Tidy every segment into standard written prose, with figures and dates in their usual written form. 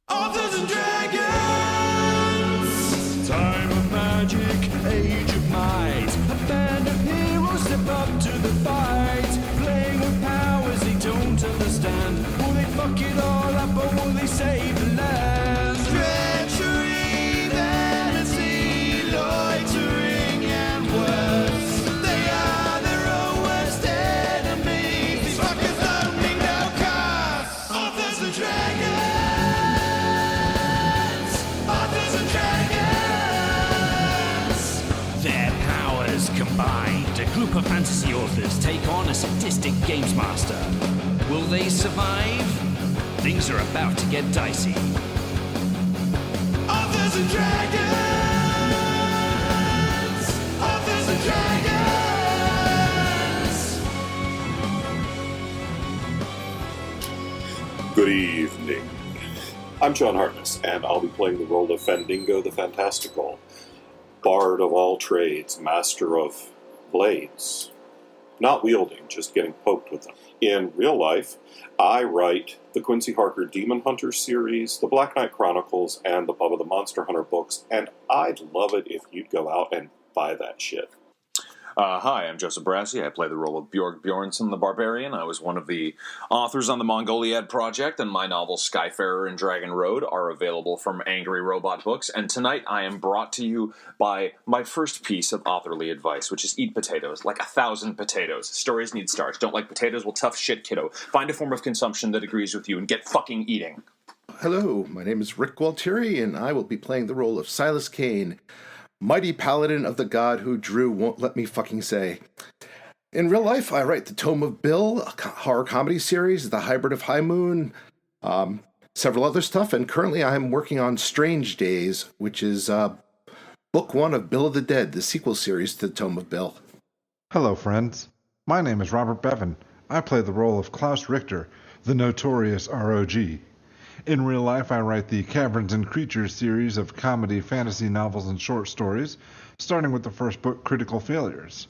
Authors and dragons! Time of magic, age of might. A band of heroes step up to the fight. Playing with powers they don't understand. Will they fuck it all up or will they save the land? Treachery, vanity, loitering and worse. They are their own worst enemies. These fuckers only know curse. Authors and dragons! Their powers combined, a group of fantasy authors take on a sadistic games master. Will they survive? Things are about to get dicey. Authors and dragons! Authors and dragons! Good evening. I'm John Hartness, and I'll be playing the role of Fandingo the Fantastical, bard of all trades, master of blades. Not wielding, just getting poked with them. In real life, I write the Quincy Harker Demon Hunter series, the Black Knight Chronicles, and the Bubba the Monster Hunter books, and I'd love it if you'd go out and buy that shit. Hi, I'm Joseph Brassi. I play the role of Bjorg Bjornsson the Barbarian. I was one of the authors on the Mongoliad Project, and my novels Skyfarer and Dragon Road are available from Angry Robot Books. And tonight I am brought to you by my first piece of authorly advice, which is eat potatoes, like 1,000 potatoes. Stories need starch. Don't like potatoes? Well, tough shit, kiddo. Find a form of consumption that agrees with you and get fucking eating. Hello, my name is Rick Gualtieri, and I will be playing the role of Silas Kane, mighty paladin of the god who Drew won't let me fucking say. In real life, I write the Tome of Bill, a horror comedy series, the Hybrid of High Moon, several other stuff, and currently I'm working on Strange Days, which is book 1 of Bill of the Dead, the sequel series to the Tome of Bill. Hello, friends. My name is Robert Bevan. I play the role of Klaus Richter, the notorious ROG. In real life, I write the Caverns and Creatures series of comedy, fantasy novels, and short stories, starting with the first book, Critical Failures.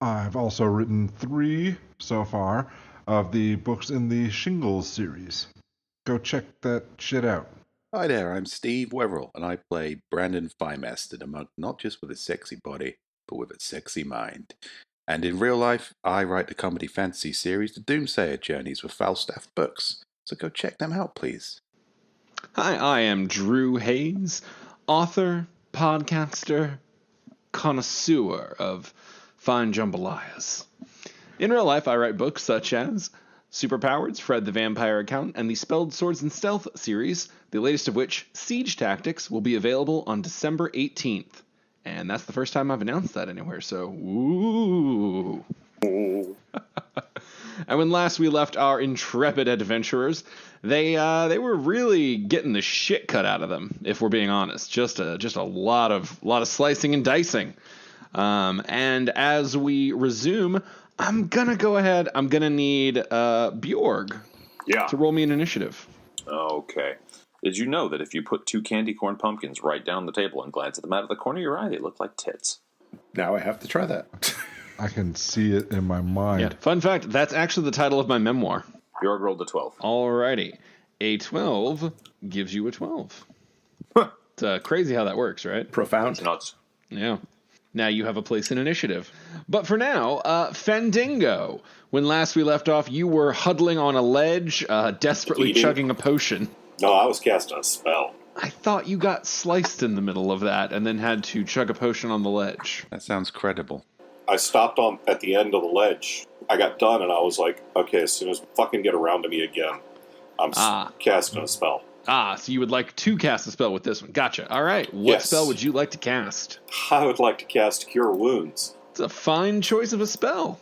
I've also written 3, so far, of the books in the Shingles series. Go check that shit out. Hi there, I'm Steve Weverill, and I play Brandon Fymest, a monk not just with a sexy body, but with a sexy mind. And in real life, I write the comedy fantasy series, The Doomsayer Journeys, with Falstaff Books. So go check them out, please. Hi, I am Drew Hayes, author, podcaster, connoisseur of fine jambalayas. In real life, I write books such as Superpowered, Fred the Vampire Account, and the Spelled Swords and Stealth series, the latest of which, Siege Tactics, will be available on December 18th. And that's the first time I've announced that anywhere, so woo! And when last we left our intrepid adventurers, they were really getting the shit cut out of them, if we're being honest. Just a lot of slicing and dicing. And as we resume, I'm gonna need Bjorg to roll me an initiative. Okay. Did you know that if you put 2 candy corn pumpkins right down the table and glance at them out of the corner of your eye, they look like tits? Now I have to try that. I can see it in my mind. Yeah. Fun fact, that's actually the title of my memoir. Bjorg rolled a 12. Alrighty. A 12 gives you a 12. It's crazy how that works, right? Profound. It's nuts. Yeah. Now you have a place in initiative. But for now, Fandingo. When last we left off, you were huddling on a ledge, desperately chugging a potion. No, I was casting a spell. I thought you got sliced in the middle of that and then had to chug a potion on the ledge. That sounds credible. I stopped at the end of the ledge. I got done, and I was like, okay, as soon as fucking get around to me again, I'm casting a spell. So you would like to cast a spell with this one. Gotcha. All right. What spell would you like to cast? I would like to cast Cure Wounds. It's a fine choice of a spell.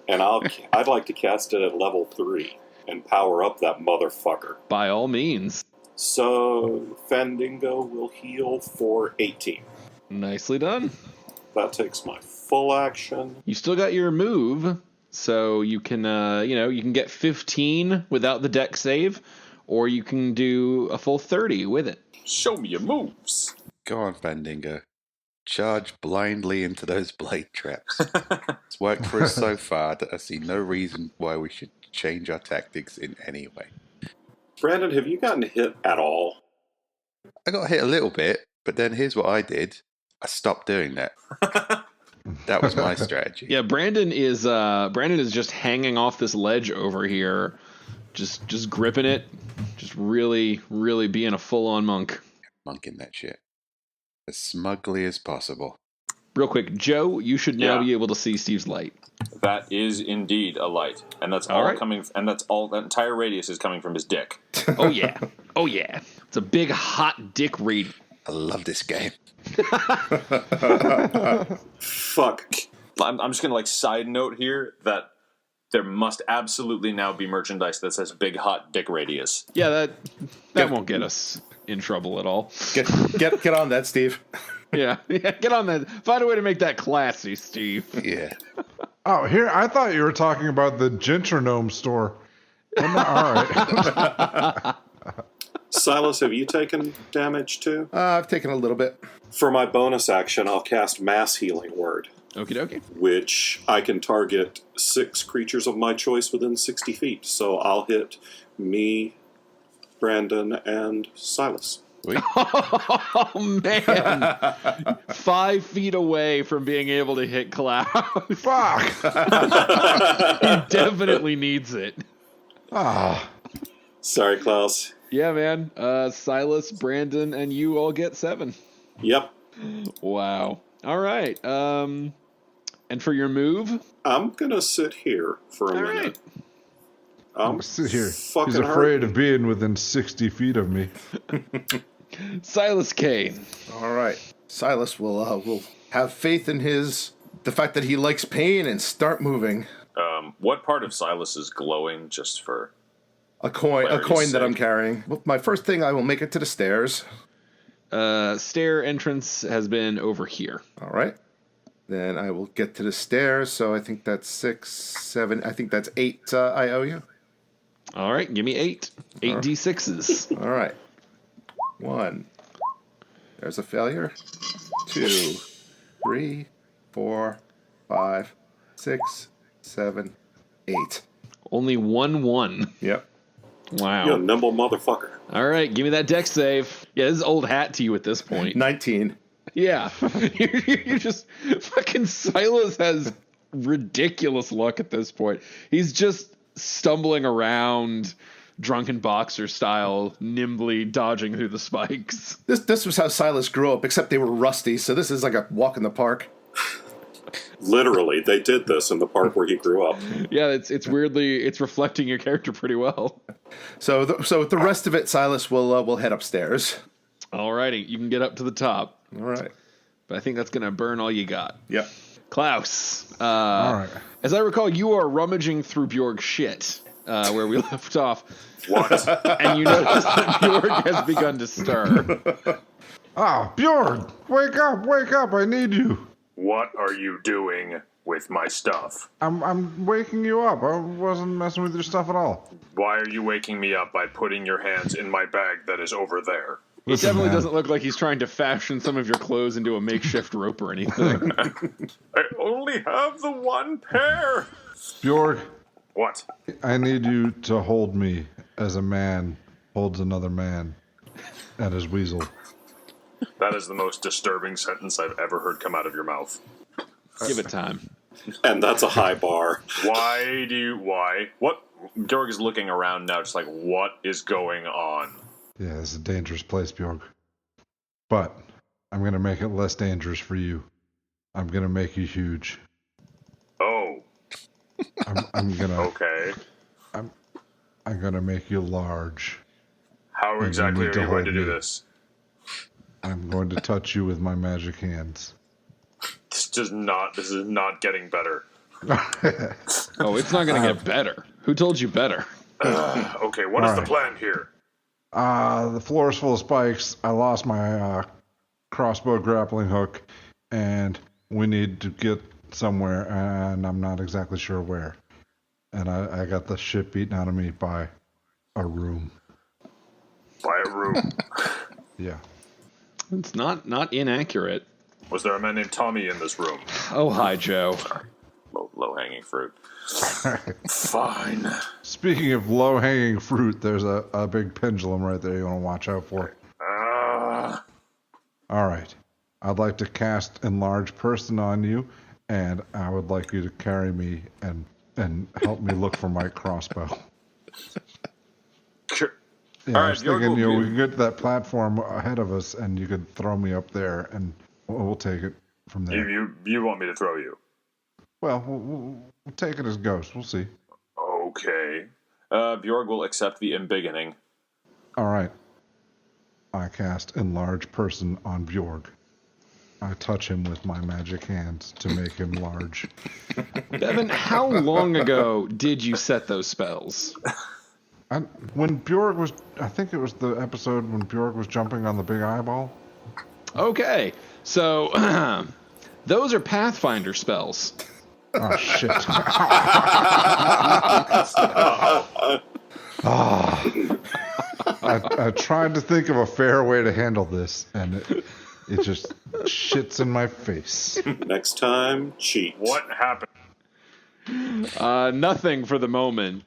And I'd like to cast it at level 3 and power up that motherfucker. By all means. So, Fandingo will heal for 18. Nicely done. That takes my full action. You still got your move, so you can, you can get 15 without the deck save, or you can do a full 30 with it. Show me your moves. Go on, Fandingo. Charge blindly into those blade traps. It's worked for us so far that I see no reason why we should change our tactics in any way. Brandon, have you gotten hit at all? I got hit a little bit, but then here's what I did. I stopped doing that. That was my strategy. Yeah, Brandon is just hanging off this ledge over here, just gripping it, just really, really being a full-on monk. Monking that shit. As smugly as possible. Real quick, Joe, you should now Yeah. be able to see Steve's light. That is indeed a light, and that's All all right. coming. And that's all. That entire radius is coming from his dick. Oh yeah, oh yeah. It's a big hot dick radius. I love this game. Fuck. I'm just gonna side note here that there must absolutely now be merchandise that says "big hot dick radius." Yeah, that won't get us in trouble at all. Get on that, Steve. Yeah, get on that. Find a way to make that classy, Steve. Yeah. Oh, here, I thought you were talking about the Gentronome store. All right. Silas, have you taken damage too? I've taken a little bit. For my bonus action, I'll cast Mass Healing Word, Okie dokie. which I can target 6 creatures of my choice within 60 feet. So I'll hit me, Brandon, and Silas. Oh man, 5 feet away from being able to hit Klaus. Fuck. He definitely needs it. Ah. Sorry, Klaus. Yeah, man. Silas, Brandon, and you all get 7. Yep. Wow. All right. And for your move, I'm gonna sit here for a all minute. right. I'm Sit here. fucking He's afraid hurt. of being within 60 feet of me. Silas Kane. All right. Silas will have faith in the fact that he likes pain and start moving. What part of Silas is glowing? Just for A coin Clarity's that I'm sake. carrying. Well, my first thing, I will make it to the stairs. Stair entrance has been over here. All right. Then I will get to the stairs. So I think that's 6, 7. I think that's 8. I owe you. All right, give me 8. 8 d6s. All right. 1. There's a failure. 2, 3, 4, 5, 6, 7, 8. Only 1-1. Yep. Wow. You nimble motherfucker. All right, give me that deck save. Yeah, this is old hat to you at this point. 19. Yeah. You're just fucking Silas has ridiculous luck at this point. He's just stumbling around drunken boxer style, nimbly dodging through the spikes. This was how Silas grew up, except they were rusty, so this is like a walk in the park. Literally, they did this in the park where he grew up. Yeah, it's weirdly it's reflecting your character pretty well. So the rest of it, Silas will head upstairs. Alrighty, you can get up to the top, All right. but I think that's gonna burn all you got. Yep. Klaus, All right. as I recall, you are rummaging through Bjorg's shit where we left off, what? and you notice that Bjorg has begun to stir. Ah, Bjorn, wake up, I need you. What are you doing with my stuff? I'm waking you up. I wasn't messing with your stuff at all. Why are you waking me up by putting your hands in my bag that is over there? It Listen, definitely man. doesn't look like he's trying to fashion some of your clothes into a makeshift rope or anything. I only have the one pair. Bjorg, What? I need you to hold me as a man holds another man at his weasel. That is the most disturbing sentence I've ever heard come out of your mouth. Give it time. And that's a high bar. Why? What? Georg is looking around now, just like, what is going on? Yeah, it's a dangerous place, Bjorg. But I'm going to make it less dangerous for you. I'm going to make you huge. Oh, I'm going to okay. I'm going to make you large. How you exactly need are to you going to hold do me. this? I'm going to touch you with my magic hands. This is not getting better. Oh, it's not going to get better. Who told you better? Okay, what is the Alright. plan here? The floor is full of spikes. I lost my crossbow grappling hook, and we need to get somewhere, and I'm not exactly sure where. And I got the shit beaten out of me by a room. By a room. Yeah. It's not inaccurate. Was there a man named Tommy in this room? Oh, hi, Joe. Low-hanging fruit. Fine. Speaking of low-hanging fruit, there's a big pendulum right there you want to watch out for. All right. I'd like to cast Enlarge Person on you, and I would like you to carry me and help me look for my crossbow. Sure. Yeah, All I right, was Bjorg thinking, will we can get to that platform ahead of us, and you could throw me up there, and we'll take it from there. You want me to throw you? Well, we'll take it as ghost. We'll see. Okay. Bjorg will accept the embiggening. All right. I cast Enlarge Person on Bjorg. I touch him with my magic hands to make him large. Bevan, how long ago did you set those spells? When Bjorg was, I think it was the episode when Bjorg was jumping on the big eyeball. Okay, so those are Pathfinder spells. Oh, shit. I tried to think of a fair way to handle this, and it just shits in my face. Next time, cheat. What happened? Nothing for the moment.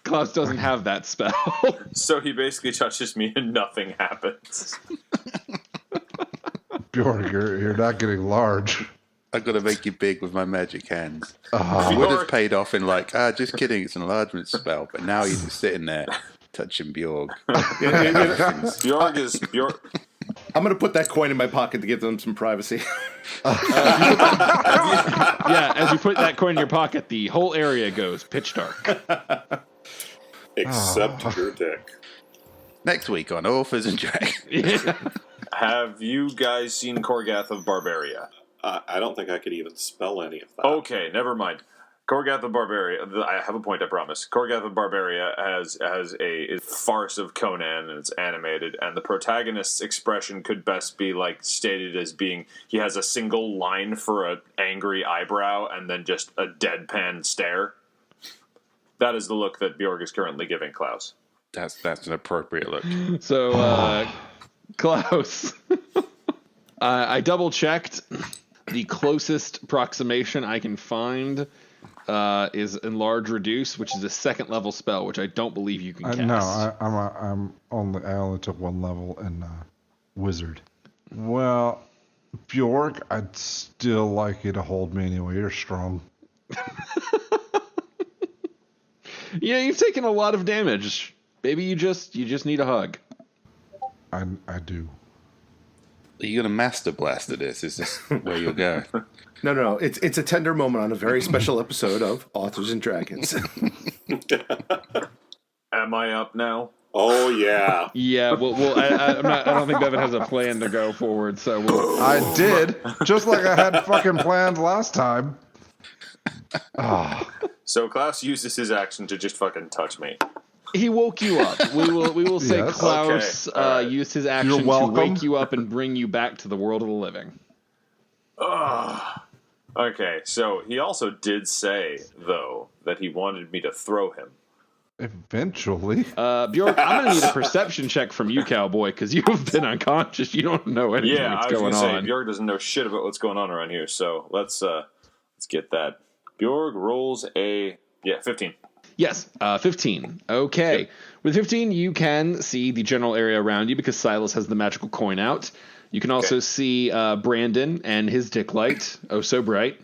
Klaus doesn't have that spell. So he basically touches me and nothing happens. Bjorg, you're not getting large. I've got to make you big with my magic hands. It would have paid off in just kidding, it's an enlargement spell. But now you're just sitting there touching Bjorg. Bjorg is... Bjorg... I'm going to put that coin in my pocket to give them some privacy. Yeah, as you put that coin in your pocket, the whole area goes pitch dark. Except your dick. Next week on Authors and Dragons. Yeah. Have you guys seen Korgath of Barbaria? I don't think I could even spell any of that. Okay, never mind. Korgath of Barbaria. I have a point, I promise. Korgath of Barbaria has a farce of Conan, and it's animated, and the protagonist's expression could best be stated as being he has a single line for an angry eyebrow and then just a deadpan stare. That is the look that Bjorg is currently giving Klaus. That's an appropriate look. So, Klaus, I double checked. The closest approximation I can find is Enlarge Reduce, which is a second level spell, which I don't believe you can cast. No, I only took one level in Wizard. Well, Bjorg, I'd still like you to hold me anyway. You're strong. Yeah, you've taken a lot of damage. Maybe you just need a hug. I do. Are you going to master blaster this? Is this where you'll go? No. It's a tender moment on a very special episode of Authors and Dragons. Am I up now? Oh, yeah. Yeah, I don't think Bevan has a plan to go forward, so I did, just like I had fucking planned last time. So Klaus uses his action to just fucking touch me. he woke you up. We will say Yes. Klaus Okay, all right. used his action You're to welcome. wake you up and bring you back to the world of the living. Okay, so he also did say, though, that he wanted me to throw him. Eventually. Bjork, I'm going to need a perception check from you, cowboy, because you have been unconscious. You don't know anything Yeah, that's I was going going to say, on. Bjorg doesn't know shit about what's going on around here, so let's get that. Bjorg rolls a 15. Yes, 15. Okay. Yep. With 15, you can see the general area around you because Silas has the magical coin out. You can also see Brandon and his dick light, oh so bright.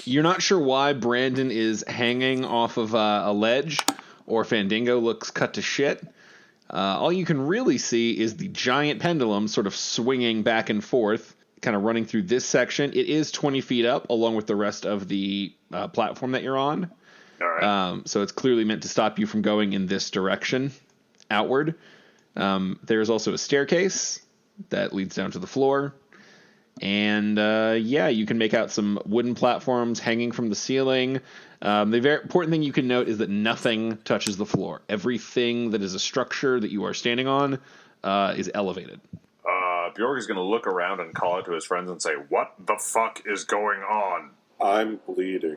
You're not sure why Brandon is hanging off of a ledge or Fandango looks cut to shit. All you can really see is the giant pendulum sort of swinging back and forth, kind of running through this section. It is 20 feet up along with the rest of the platform that you're on. All right. So it's clearly meant to stop you from going in this direction, outward. There's also a staircase that leads down to the floor. And, you can make out some wooden platforms hanging from the ceiling. The very important thing you can note is that nothing touches the floor. Everything that is a structure that you are standing on is elevated. Bjorg is going to look around and call out to his friends and say, "What the fuck is going on?" I'm bleeding.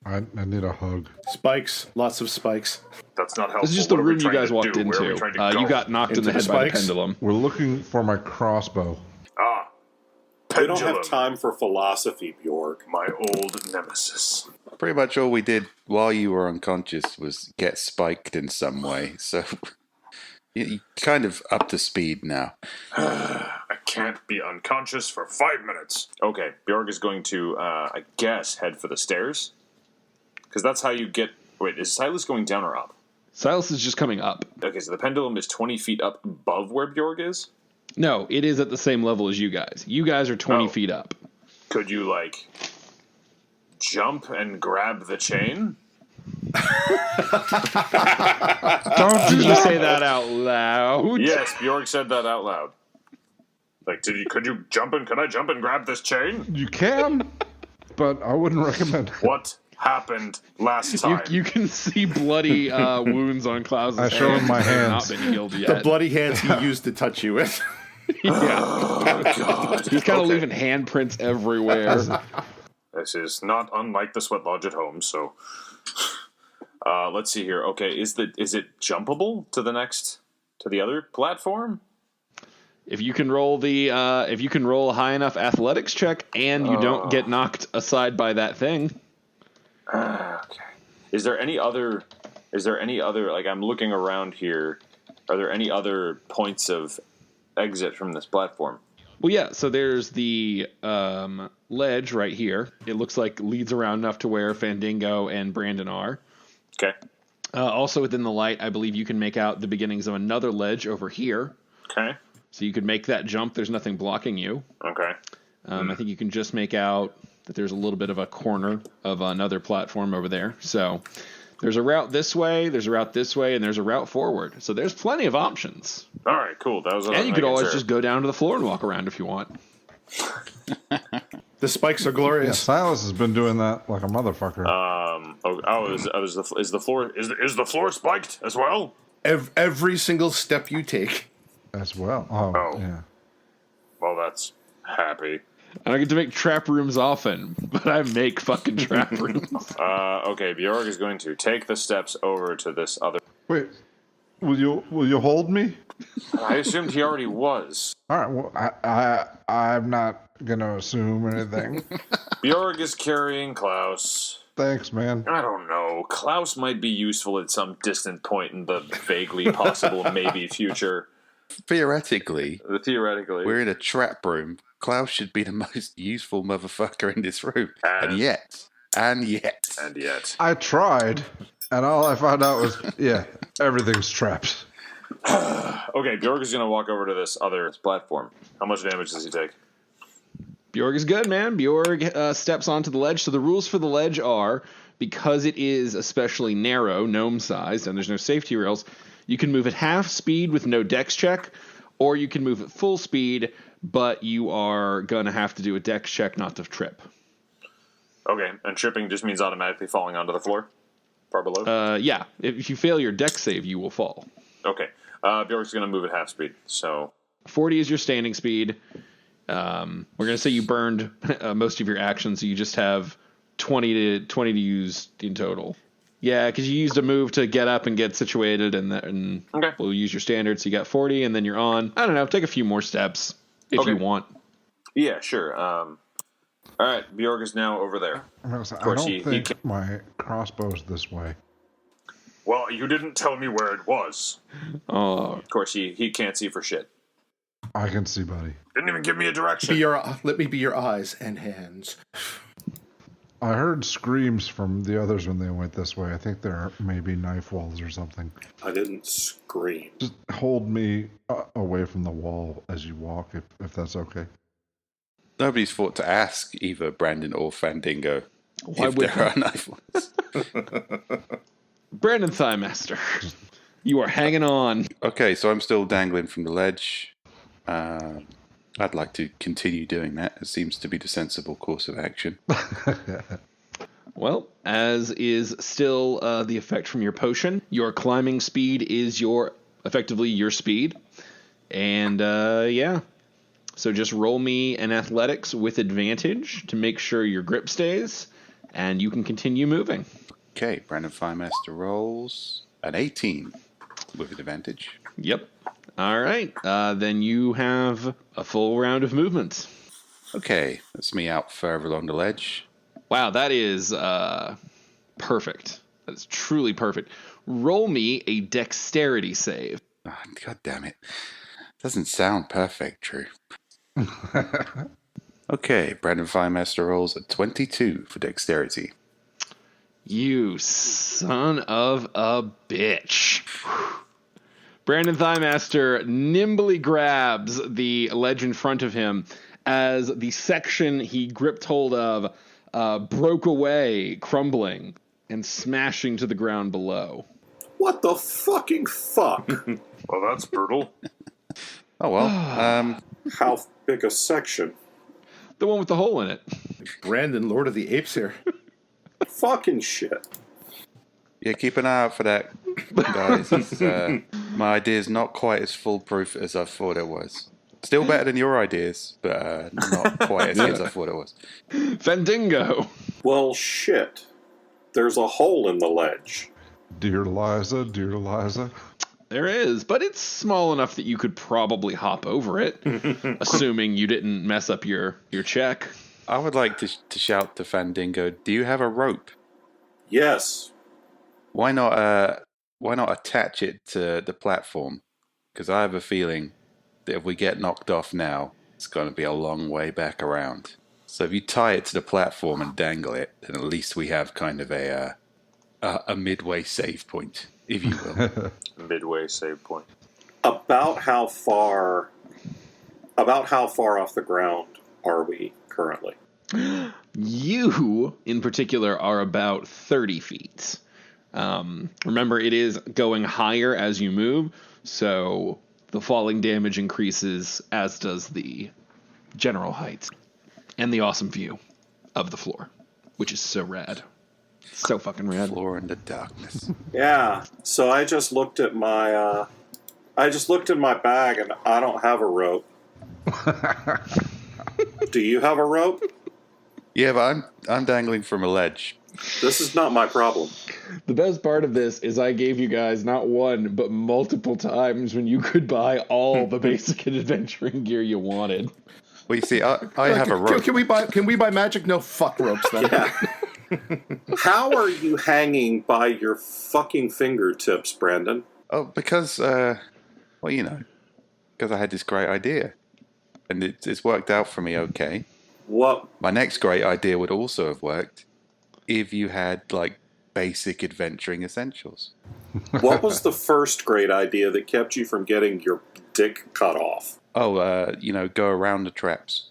I need a hug. Spikes. Lots of spikes. That's not helpful. This is just the What are we room you trying guys to walked do? Where are we into. trying to go? You got knocked in the Into head the by the spikes? pendulum. We're looking for my crossbow. They don't Pendulum, have time for philosophy, Bjork. my old nemesis. Pretty much all we did while you were unconscious was get spiked in some way. So You kind of up to speed now. I can't be unconscious for 5 minutes. Okay, Bjorg is going to, I guess, head for the stairs. Because that's how you get... Wait, is Silas going down or up? Silas is just coming up. Okay, so the pendulum is 20 feet up above where Bjorg is? No, it is at the same level as you guys. You guys are 20 feet up. Could you, like, jump and grab the chain? Don't do Did you that. say that out loud? Yes, Bjorg said that out loud. Like, could I jump and grab this chain? You can, but I wouldn't recommend it. What happened last time? You can see bloody wounds on Klaus's I show him my They've hands. Not been healed yet. The bloody hands he used to touch you with. Yeah. Oh, God. He's kind of leaving handprints everywhere. This is not unlike the sweat lodge at home, so... let's see here. Okay, is it jumpable to the other platform? If you can roll a high enough athletics check and you don't get knocked aside by that thing. Okay. Is there any other, like, I'm looking around here, are there any other points of exit from this platform? Well, yeah, so there's the ledge right here. It looks like leads around enough to where Fandango and Brandon are. Okay. Also within the light, I believe you can make out the beginnings of another ledge over here. Okay. So you could make that jump. There's nothing blocking you. Okay. I think you can just make out that there's a little bit of a corner of another platform over there. So there's a route this way, there's a route this way, and there's a route forward. So there's plenty of options. All right, cool. That was what I was And you could making always sure. just go down to the floor and walk around if you want. The spikes are Yeah, glorious. Silas has been doing that like a motherfucker. Is the floor spiked as well? Every single step you take. As well. Oh, yeah. Well, that's happy. I don't get to make trap rooms often, but I make fucking trap rooms. Okay, Bjorg is going to take the steps over to this other... Wait, will you hold me? I assumed he already was. All right. Well, I'm not gonna assume anything. Bjorg is carrying Klaus. Thanks, man. I don't know. Klaus might be useful at some distant point in the vaguely possible maybe future. Theoretically, Theoretically. we're in a trap room. Klaus should be the most useful motherfucker in this room. And yet. And yet. I tried, and all I found out was, yeah, everything's trapped. Okay, Bjorg is going to walk over to this other platform. How much damage does he take? Bjorg is good, man. Bjorg steps onto the ledge. So the rules for the ledge are, because it is especially narrow, gnome-sized, and there's no safety rails, you can move at half speed with no dex check, or you can move at full speed, but you are going to have to do a dex check not to trip. Okay, and tripping just means automatically falling onto the floor? Far below? Yeah, if you fail your dex save, you will fall. Okay. Bjork's going to move at half speed, so... 40 is your standing speed. We're going to say you burned most of your actions, so you just have 20 to use in total. Yeah, because you used a move to get up and get situated, and Okay. we'll use your standard, so you got 40, and then you're on. I don't know, take a few more steps if Okay. you want. Yeah, sure. All right, Bjorg is now over there. I don't course, he think my crossbow's this way. Well, you didn't tell me where it was. Oh, Of course, he can't see for shit. I can see, buddy. Didn't even give me a direction. Let me be your eyes and hands. I heard screams from the others when they went this way. I think there may be knife walls or something. I didn't scream. Just hold me away from the wall as you walk, if that's okay. Nobody's thought to ask either Brandon or Fandango Why if would there are knife ones. Brandon Thighmaster, you are hanging on. Okay, so I'm still dangling from the ledge. I'd like to continue doing that. It seems to be the sensible course of action. Well, as is still the effect from your potion, your climbing speed is effectively your speed. And yeah, so just roll me an athletics with advantage to make sure your grip stays, and you can continue moving. Okay, Brandon Firemaster rolls an 18 with an advantage. Yep. All right. Then you have a full round of movement. Okay, that's me out further along the ledge. Wow, that is perfect. That is truly perfect. Roll me a dexterity save. Oh, God damn it. Doesn't sound perfect, Drew. Okay, Brandon Firemaster rolls a 22 for dexterity. You son of a bitch. Brandon Thighmaster nimbly grabs the ledge in front of him as the section he gripped hold of broke away, crumbling and smashing to the ground below. What the fucking fuck? Well, that's brutal. Oh, well. How big a section? The one with the hole in it. Brandon, Lord of the Apes here. Fucking shit. Yeah, keep an eye out for that, guys. My idea's not quite as foolproof as I thought it was. Still better than your ideas, but not quite as good as I thought it was. Fandingo. Well, shit. There's a hole in the ledge. Dear Liza, dear Liza. There is, but it's small enough that you could probably hop over it, assuming you didn't mess up your check. I would like to shout to Fandingo, do you have a rope? Yes. Why not attach it to the platform? Because I have a feeling that if we get knocked off now, it's going to be a long way back around. So if you tie it to the platform and dangle it, then at least we have kind of a midway save point, if you will. Midway save point. About how far off the ground are we currently? You, in particular, are about 30 feet. Remember, it is going higher as you move, so the falling damage increases, as does the general height. And the awesome view of the floor, which is so rad. So fucking rad. Floor in the darkness. Yeah. So I just looked at my bag and I don't have a rope. Do you have a rope? Yeah, but I'm dangling from a ledge. This is not my problem. The best part of this is I gave you guys not one, but multiple times when you could buy all the basic adventuring gear you wanted. Well, you see, I have a rope. Can we buy magic? No, fuck ropes then. Yeah. How are you hanging by your fucking fingertips, Brandon? Oh, because, because I had this great idea. And it's worked out for me okay. What? My next great idea would also have worked if you had, basic adventuring essentials. What was the first great idea that kept you from getting your dick cut off? Oh, go around the traps.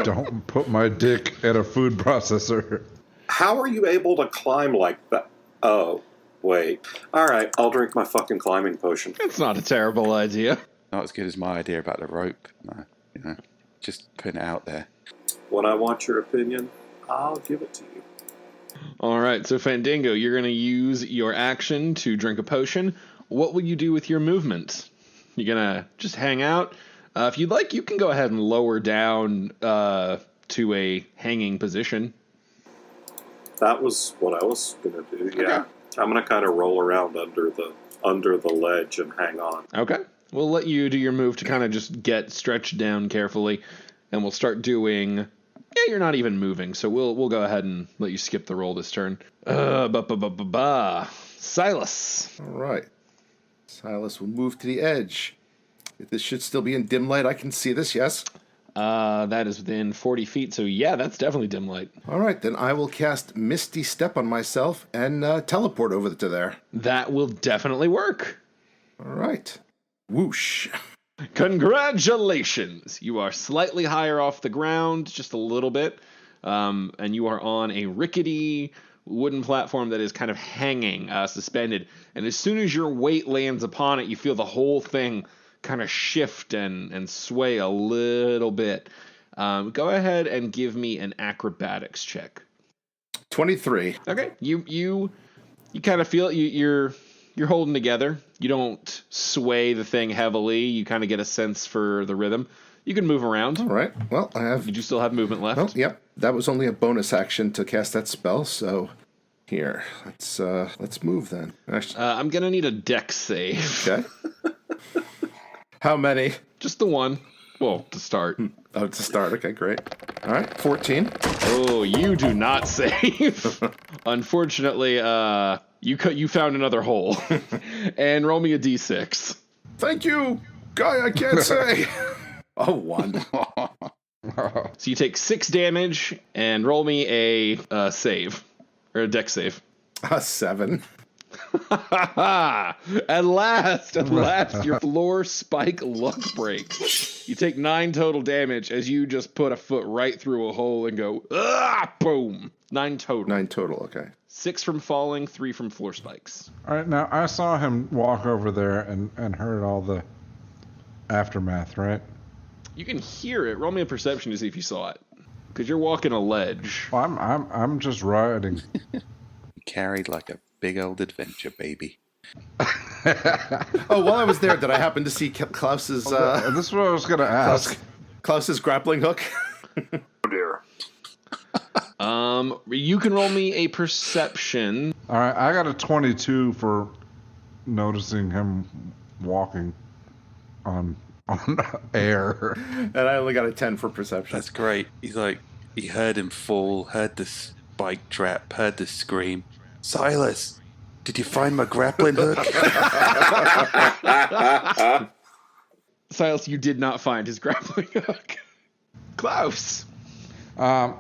Don't put my dick at a food processor. How are you able to climb like that? Oh, wait. All right, I'll drink my fucking climbing potion. It's not a terrible idea. Not as good as my idea about the rope. No, just putting it out there. When I want your opinion, I'll give it to you. All right, so Fandingo, you're going to use your action to drink a potion. What will you do with your movement? You're going to just hang out? If you'd like, you can go ahead and lower down to a hanging position. That was what I was going to do, yeah. Okay. I'm going to kind of roll around under the ledge and hang on. Okay. We'll let you do your move to kind of just get stretched down carefully, and we'll start doing... Yeah, you're not even moving, so we'll go ahead and let you skip the roll this turn. Silas. All right. Silas will move to the edge. This should still be in dim light. I can see this, yes? That is within 40 feet, so yeah, that's definitely dim light. All right, then I will cast Misty Step on myself and teleport over to there. That will definitely work. All right. Whoosh. Congratulations! You are slightly higher off the ground, just a little bit, and you are on a rickety wooden platform that is kind of hanging, suspended. And as soon as your weight lands upon it, you feel the whole thing kind of shift and sway a little bit. Go ahead and give me an acrobatics check. 23. Okay, you kind of feel it. You're holding together. You don't sway the thing heavily. You kind of get a sense for the rhythm. You can move around. All right. Well, I have... You do still have movement left. Oh, yep. That was only a bonus action to cast that spell, so... Here. Let's move then. Actually... I'm going to need a dex save. Okay. How many? Just the one. Well, to start. Oh, to start. Okay, great. All right, 14. Oh, you do not save. Unfortunately, You found another hole. And roll me a d6. Thank you, guy I can't say. Oh, 1. So you take 6 damage and roll me a save. Or a dex save. 7. At last, your floor spike luck breaks. You take 9 total damage as you just put a foot right through a hole and go, boom. 9 total. 9 total, okay. 6 from falling, 3 from floor spikes. All right, now I saw him walk over there and heard all the aftermath, right? You can hear it. Roll me a perception to see if you saw it. Because you're walking a ledge. Well, I'm just riding. Carried like a big old adventure, baby. Oh, while I was there, did I happen to see Klaus's This is what I was going to ask. Klaus's grappling hook? Oh dear. You can roll me a perception. All right, I got a 22 for noticing him walking on air. And I only got a 10 for perception. That's great. He's like, he heard him fall, heard the spike trap, heard the scream. Silas, did you find my grappling hook? Silas, you did not find his grappling hook. Klaus. Yeah,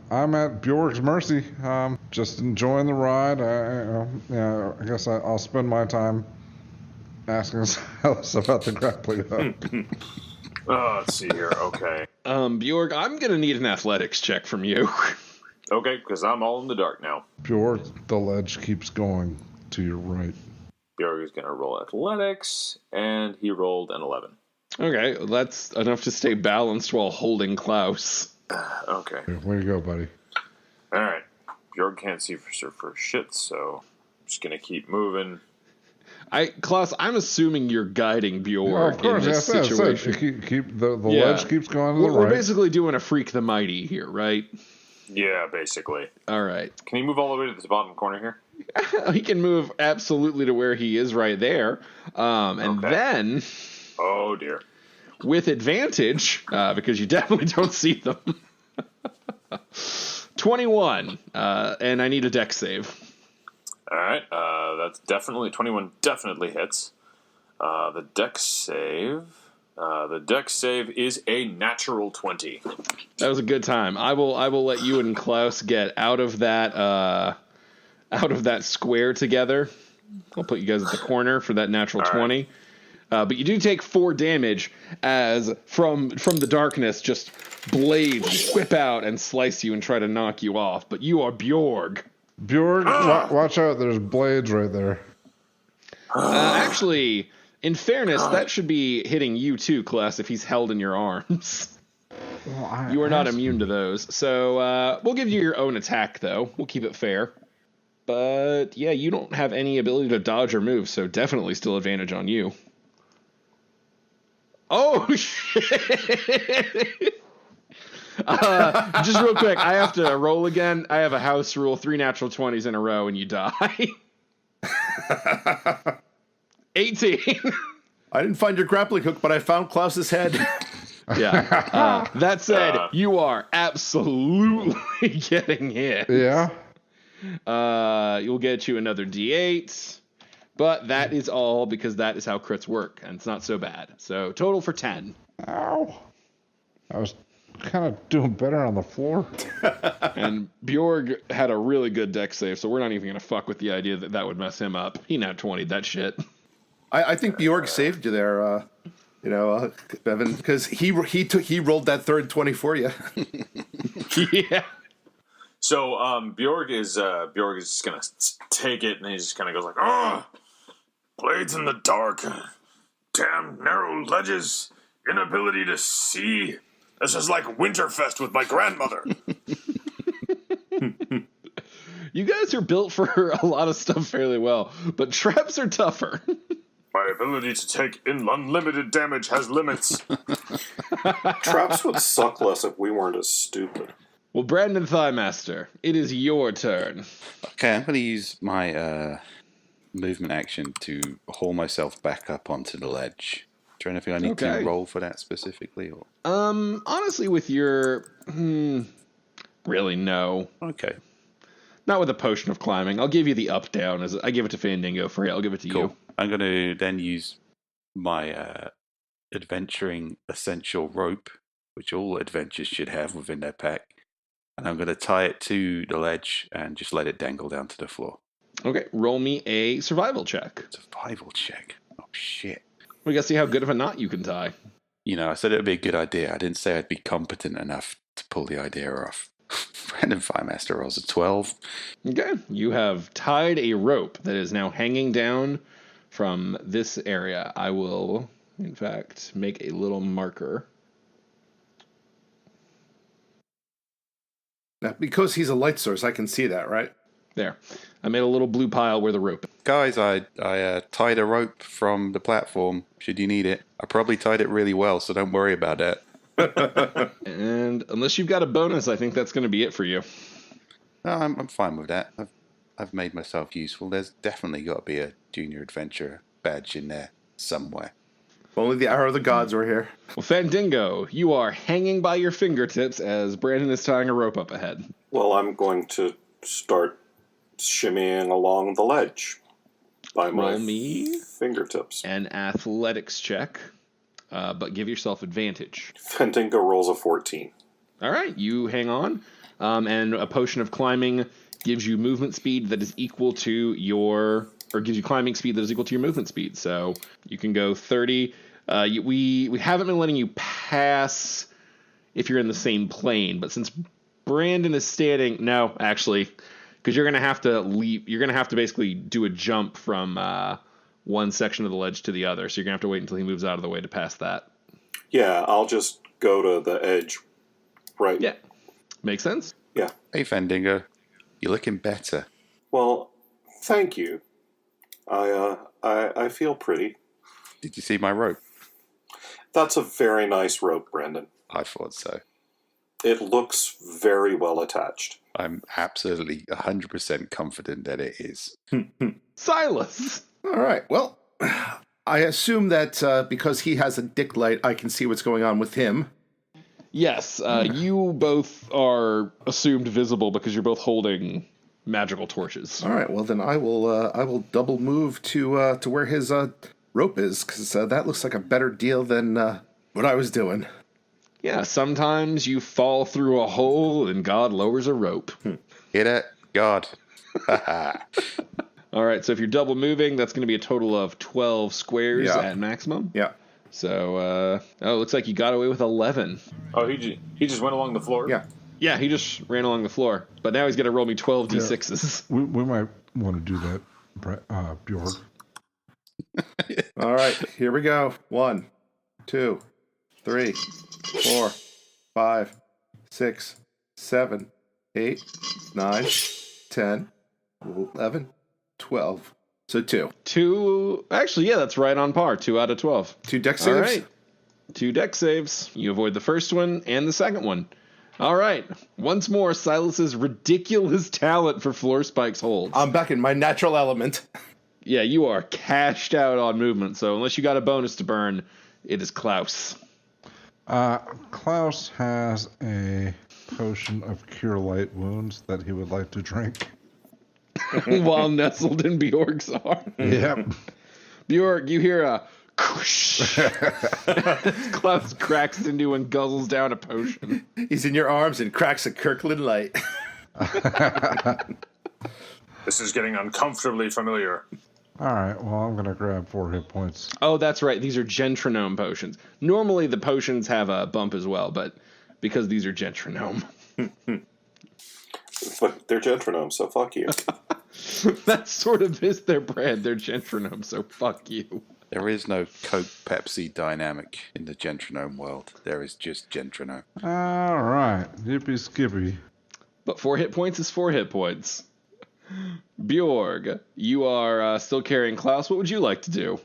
I'm at Bjork's mercy. Just enjoying the ride. I guess I'll spend my time asking Silas about the grappling hook. Let's see here. Okay. Bjorg, I'm gonna need an athletics check from you. Okay, because I'm all in the dark now. Bjork, the ledge keeps going to your right. Bjorg is going to roll athletics, and he rolled an 11. Okay, that's enough to stay balanced while holding Klaus. Okay. Way to go, buddy. All right. Bjorg can't see for shit, so I'm just going to keep moving. Klaus, I'm assuming you're guiding Bjorg in this situation. Keep the ledge keeps going to the right. We're basically doing a Freak the Mighty here, right? Yeah, basically. All right. Can you move all the way to the bottom corner here? He can move absolutely to where he is right there. And then... Oh, dear. With advantage, because you definitely don't see them. 21, and I need a dex save. All right, that's definitely 21. Definitely hits. The dex save is a natural 20. That was a good time. I will let you and Klaus get out of that square together. I'll put you guys at the corner for that natural 20. Right. But you do take 4 damage as from the darkness, just blades whip out and slice you and try to knock you off. But you are Bjorg. Bjorg, watch out! There's blades right there. Actually, in fairness, that should be hitting you too, Klaus, if he's held in your arms. Well, you are not immune to those. So we'll give you your own attack, though. We'll keep it fair. But yeah, you don't have any ability to dodge or move, so definitely still advantage on you. Oh, shit. Just real quick, I have to roll again. I have a house rule, 3 natural 20s in a row, and you die. 18. I didn't find your grappling hook, but I found Klaus's head. Yeah. That said, you are absolutely getting hit. Yeah. You'll get you another D8. But that is all because that is how crits work, and it's not so bad. So total for 10. Ow. I was kind of doing better on the floor. And Bjorg had a really good deck save, so we're not even going to fuck with the idea that would mess him up. He nat 20'd that shit. I think Bjorg saved you there, Bevan, because he rolled that third 20 for you. Yeah. So Bjorg is just gonna take it, and he just kind of goes like, "Oh, blades in the dark, damn narrow ledges, inability to see. This is like Winterfest with my grandmother." You guys are built for a lot of stuff fairly well, but traps are tougher. My ability to take in unlimited damage has limits. Traps would suck less if we weren't as stupid. Well, Brandon Thighmaster, it is your turn. Okay, I'm going to use my movement action to haul myself back up onto the ledge. Do you know anything I need to roll for that specifically? Or? Honestly, with your... really, no. Okay. Not with a potion of climbing. I'll give you the up down. As I give it to Fandango for you. I'll give it to Cool. you. I'm going to then use my adventuring essential rope, which all adventurers should have within their pack. And I'm going to tie it to the ledge and just let it dangle down to the floor. Okay, roll me a survival check. Survival check. Oh, shit. We gotta see how good of a knot you can tie. You know, I said it would be a good idea. I didn't say I'd be competent enough to pull the idea off. Brandon Firemaster rolls a 12. Okay, you have tied a rope that is now hanging down from this area. I will, in fact, make a little marker. Now, because he's a light source, I can see that, right? There. I made a little blue pile where the rope is. Guys, I tied a rope from the platform, should you need it. I probably tied it really well, so don't worry about that. And unless you've got a bonus, I think that's going to be it for you. No, I'm fine with that. I've made myself useful. There's definitely got to be a junior adventurer badge in there somewhere. If only the Arrow of the Gods were here. Well, Fandango, you are hanging by your fingertips as Brandon is tying a rope up ahead. Well, I'm going to start shimmying along the ledge by my Roll me fingertips. an athletics check, but give yourself advantage. Fandango rolls a 14. All right, you hang on, and a potion of climbing gives you movement speed that is equal to your, or gives you climbing speed that is equal to your movement speed. So you can go 30. We haven't been letting you pass if you're in the same plane, but since Brandon is standing, no, actually, because you're gonna have to leap. You're gonna have to basically do a jump from one section of the ledge to the other. So you're gonna have to wait until he moves out of the way to pass that. Yeah, I'll just go to the edge. Right. Yeah, makes sense. Yeah. Hey, Fandango, you're looking better. Well, thank you. I feel pretty. Did you see my rope? That's a very nice rope, Brandon. I thought so. It looks very well attached. I'm absolutely 100% confident that it is. Silas. All right. Well, I assume that because he has a dick light, I can see what's going on with him. Yes, you both are assumed visible because you're both holding magical torches. All right. Well, then I will double move to where his rope is, because that looks like a better deal than what I was doing. Yeah, sometimes you fall through a hole and God lowers a rope. Hit it, God. All right, so if you're double moving, that's going to be a total of 12 squares Yeah. at maximum. Yeah. So, it looks like you got away with 11. Oh, he just went along the floor? Yeah. Yeah, he just ran along the floor. But now he's going to roll me 12 d6s. We might want to do that, Bjorg. All right. Here we go. 1, 2, 3, 4, 5, 6, 7, 8, 9, 10, 11, 12. So 2. 2. Actually, yeah, that's right on par. 2 out of 12. 2 deck All saves. right. 2 deck saves. You avoid the first one and the second one. All right. Once more, Silas's ridiculous talent for floor spikes holds. I'm back in my natural element. Yeah, you are cashed out on movement, so unless you got a bonus to burn, it is Klaus. Klaus has a potion of cure light wounds that he would like to drink. While nestled in Bjorg's arm. Yep. Bjorg, you hear a whoosh as Klaus cracks into and guzzles down a potion. He's in your arms and cracks a Kirkland light. This is getting uncomfortably familiar. All right, well, I'm going to grab 4 hit points. Oh, that's right. These are gentronome potions. Normally the potions have a bump as well, but because these are gentronome. But they're gentronomes, so fuck you. That sort of is their brand. They're gentronome, so fuck you. There is no Coke-Pepsi dynamic in the gentronome world. There is just gentronome. All right, yippee skippy. But 4 hit points is 4 hit points. Bjorg, you are still carrying Klaus. What would you like to do?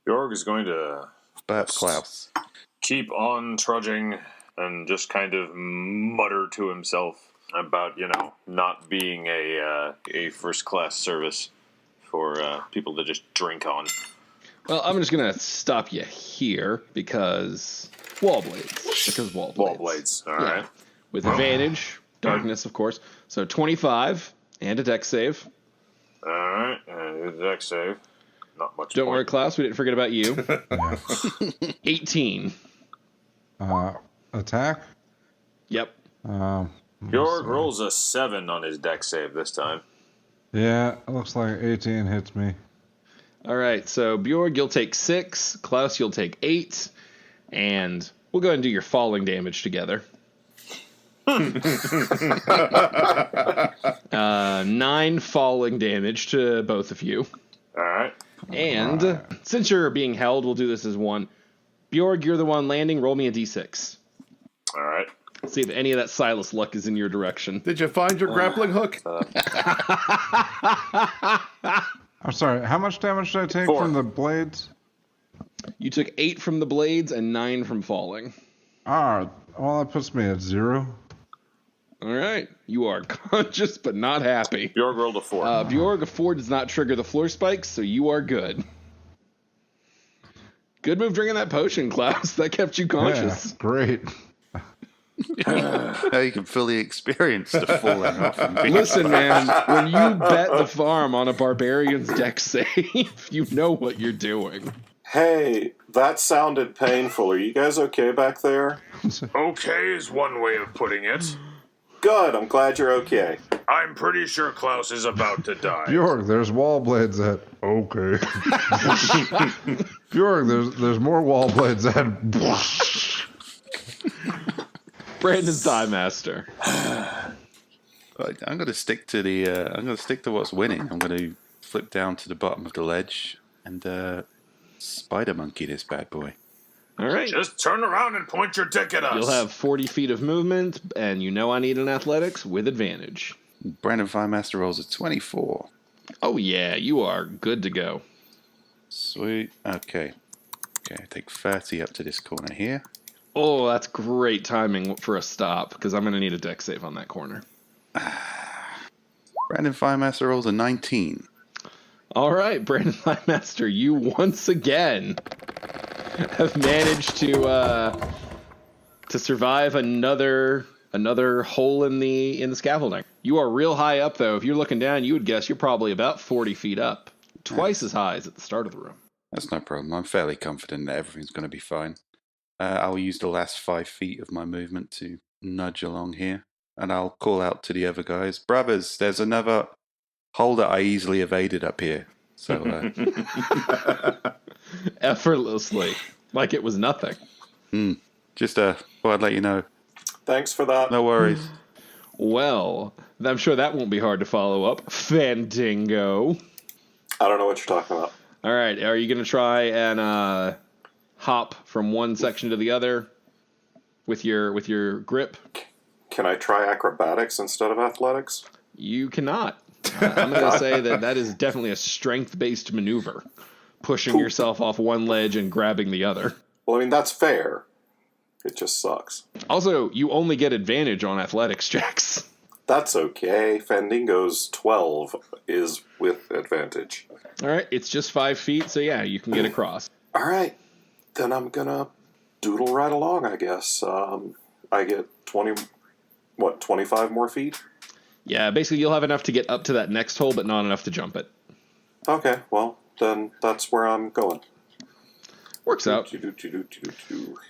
Bjorg is going to Burp Klaus. keep on trudging and just kind of mutter to himself about, not being a first-class service for people to just drink on. Well, I'm just going to stop you here because wall blades. Because wall blades. Wall blades, all right. With advantage, darkness, of course. So 25 And a dex save. All right, and the dex save. Not much. Don't worry, Klaus. We didn't forget about you. Yeah. 18. Attack? Yep. Bjorg rolls a 7 on his dex save this time. Yeah, it looks like 18 hits me. All right, so Bjorg, you'll take 6. Klaus, you'll take 8. And we'll go ahead and do your falling damage together. 9 falling damage to both of you. All right. And since you're being held, we'll do this as one. Bjorg, you're the one landing. Roll me a d6. All right. See if any of that Silas luck is in your direction. Did you find your grappling hook? I'm sorry, how much damage did I take 4. from the blades? You took 8 from the blades and 9 from falling. Well, that puts me at 0. All right. You are conscious but not happy. Bjorg rolled a 4. Bjorg, a 4 does not trigger the floor spikes, so you are good. Good move drinking that potion, Klaus. That kept you conscious. Yeah, great. Now you can fully experience the falling off. And being Listen, man, when you bet the farm on a barbarian's dex save, you know what you're doing. Hey, that sounded painful. Are you guys okay back there? Okay is one way of putting it. Good, I'm glad you're okay. I'm pretty sure Klaus is about to die. Bjorg, there's wall blades at... Okay. Bjorg, there's more wall blades at... Brandon's Die Master. I'm going to stick to the. I'm going to stick to what's winning. I'm going to flip down to the bottom of the ledge and spider monkey this bad boy. All right. Just turn around and point your dick at us. You'll have 40 feet of movement, and you know I need an athletics with advantage. Brandon Firemaster rolls a 24. Oh, yeah, you are good to go. Sweet. Okay. I take 30 up to this corner here. Oh, that's great timing for a stop, because I'm going to need a dex save on that corner. Brandon Firemaster rolls a 19. All right, Brandon Master, you once again have managed to survive another hole in the scaffolding. You are real high up, though. If you're looking down, you would guess you're probably about 40 feet up, twice as high as at the start of the room. That's no problem. I'm fairly confident that everything's going to be fine. I'll use the last 5 feet of my movement to nudge along here, and I'll call out to the other guys. Brothers, there's another hole that I easily evaded up here. So, Effortlessly, like it was nothing. just thought I'd let you know. Thanks for that. No worries. Well, I'm sure that won't be hard to follow up. Fandango. I don't know what you're talking about. All right, are you going to try and hop from one section to the other with your grip? Can I try acrobatics instead of athletics? You cannot. I'm going to say that is definitely a strength-based maneuver, pushing yourself off one ledge and grabbing the other. Well, I mean, that's fair. It just sucks. Also, you only get advantage on athletics checks. That's okay. Fandingo's 12 is with advantage. All right, it's just 5 feet, so yeah, you can get across. All right. Then I'm going to doodle right along, I guess. I get 25 more feet? Yeah, basically you'll have enough to get up to that next hole, but not enough to jump it. Okay, well, then that's where I'm going. Works out.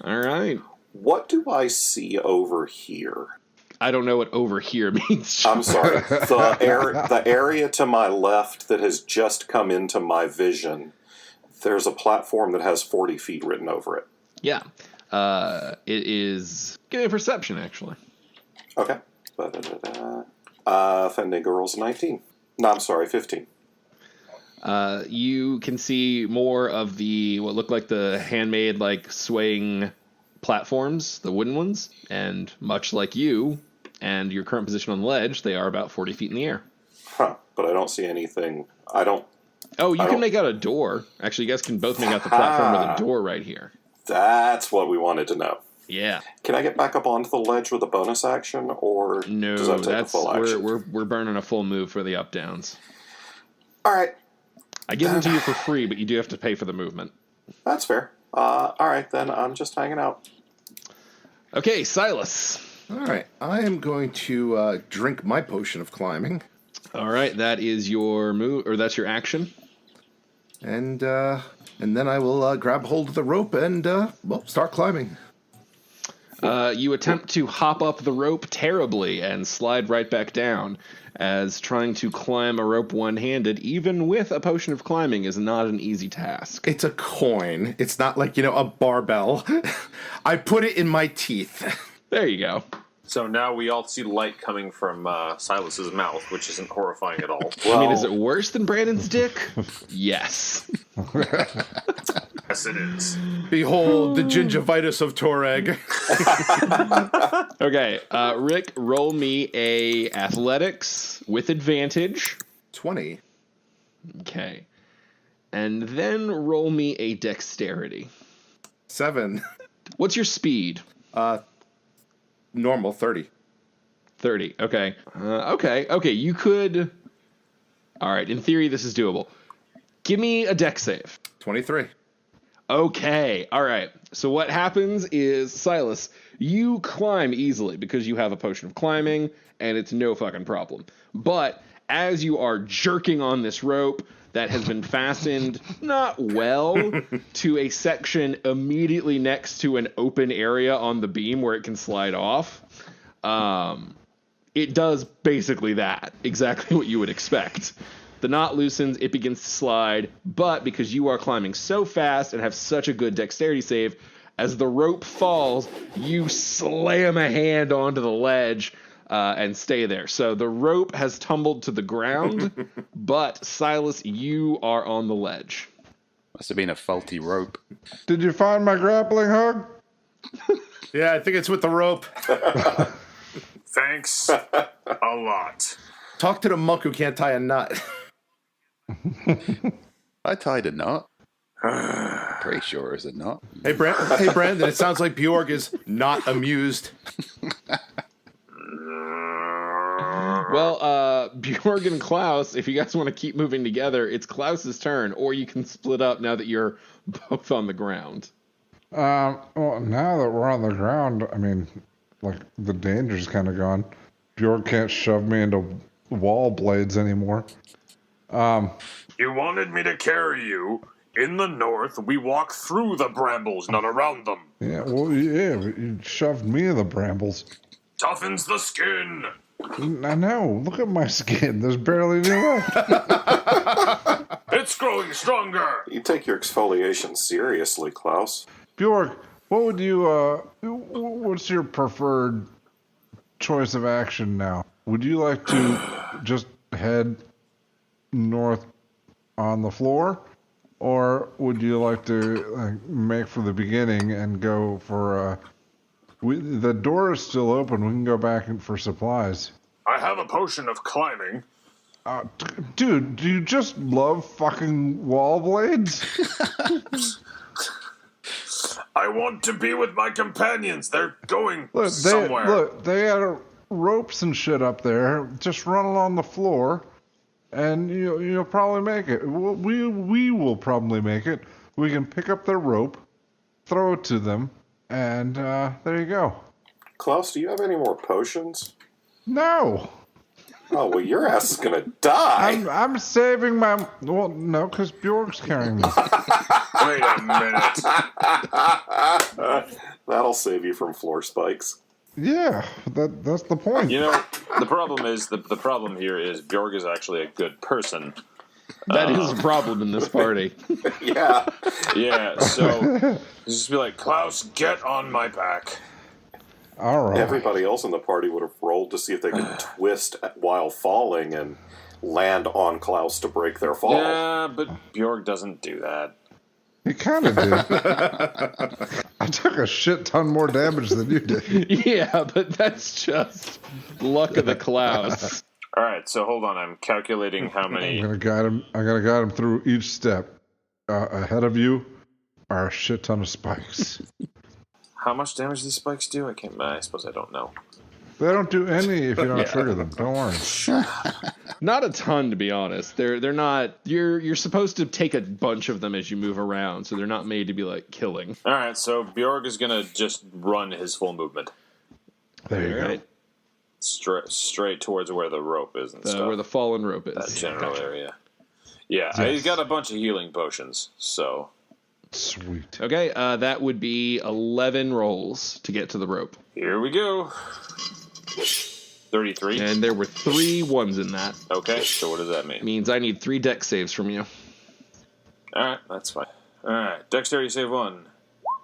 All right. What do I see over here? I don't know what over here means. I'm sorry. The area to my left that has just come into my vision, there's a platform that has 40 feet written over it. Yeah. It is... Give me a perception, actually. Okay. Fandango rolls a 19. No, I'm sorry, 15. You can see more of the what look like the handmade, like swaying platforms, the wooden ones, and much like you and your current position on the ledge, they are about 40 feet in the air. Huh, but I don't see anything. Oh, you can make out a door. Actually, you guys can both make out the platform with a door right here. That's what we wanted to know. Yeah. Can I get back up onto the ledge with a bonus action, or No, does that take a full action? we're burning a full move for the up downs. All right. I give them to you for free, but you do have to pay for the movement. That's fair. All right, then I'm just hanging out. Okay, Silas. All right, I am going to drink my potion of climbing. All right, that is your move, or that's your action. And then I will grab hold of the rope and start climbing. You attempt to hop up the rope terribly and slide right back down, as trying to climb a rope one-handed, even with a potion of climbing, is not an easy task. It's a coin. It's not like, a barbell. I put it in my teeth. There you go. So now we all see light coming from Silas's mouth, which isn't horrifying at all. I mean, is it worse than Brandon's dick? Yes. Yes, it is. Behold the gingivitis of Toreg. Okay, Rick, roll me a athletics with advantage. 20. Okay. And then roll me a dexterity. 7. What's your speed? Normal, 30. 30. Okay. Okay, you could... All right, in theory, this is doable. Give me a dex save. 23. Okay, all right. So what happens is, Silas, you climb easily because you have a potion of climbing, and it's no fucking problem. But as you are jerking on this rope that has been fastened, not well, to a section immediately next to an open area on the beam where it can slide off, it does basically that. Exactly what you would expect. The knot loosens, it begins to slide, but because you are climbing so fast and have such a good dexterity save, as the rope falls, you slam a hand onto the ledge and stay there. So the rope has tumbled to the ground, but Silas, you are on the ledge. Must have been a faulty rope. Did you find my grappling hook? Yeah, I think it's with the rope. Thanks a lot. Talk to the monk who can't tie a knot. I tied a knot. Pretty sure it's a knot. Hey, Brandon, it sounds like Bjorg is not amused. Well, Bjorg and Klaus, if you guys want to keep moving together, it's Klaus's turn, or you can split up now that you're both on the ground. Well, now that we're on the ground, I mean, like, the danger's kind of gone. Bjork can't shove me into wall blades anymore. You wanted me to carry you. In the north, we walk through the brambles, not around them. Yeah, well, yeah, you shoved me in the brambles. Toughens the skin. I know. Look at my skin. There's barely any left. It's growing stronger. You take your exfoliation seriously, Klaus. Bjork, what would you, what's your preferred choice of action now? Would you like to just head north on the floor? Or would you like to make for the beginning and go for, the door is still open. We can go back for supplies. I have a potion of climbing. Dude, do you just love fucking wall blades? I want to be with my companions. They're going somewhere. They had ropes and shit up there. Just run along the floor, and you'll probably make it. We will probably make it. We can pick up their rope, throw it to them, and there you go. Klaus, do you have any more potions? No. Oh, well, your ass is going to die. I'm saving my... Well, no, because Bjork's carrying me. Wait a minute. That'll save you from floor spikes. Yeah, that's the point. You know, the problem is, the problem here is Bjorg is actually a good person. That is a problem in this party. Yeah. Yeah, so just be like, Klaus, get on my back. All right. Everybody else in the party would have rolled to see if they could twist while falling and land on Klaus to break their fall. Yeah, but Bjorg doesn't do that. He kind of did. I took a shit ton more damage than you did. Yeah, but that's just luck of the Klaus. All right, so hold on. I'm calculating how many. I'm gonna guide him through each step. Ahead of you are a shit ton of spikes. How much damage do these spikes do? I suppose I don't know. They don't do any if you don't trigger them. Don't worry. Not a ton, to be honest. They're not. You're supposed to take a bunch of them as you move around, so they're not made to be like killing. All right, so Bjorg is gonna just run his full movement. There you go. Right. Straight towards where the rope is and stuff. Where the fallen rope is. That general area. Yeah, Yes. he's got a bunch of healing potions, so... Sweet. Okay, that would be 11 rolls to get to the rope. Here we go. 33. And there were 3 ones in that. Okay, so what does that mean? Means I need 3 dex saves from you. Alright, that's fine. Alright, dexterity save 1.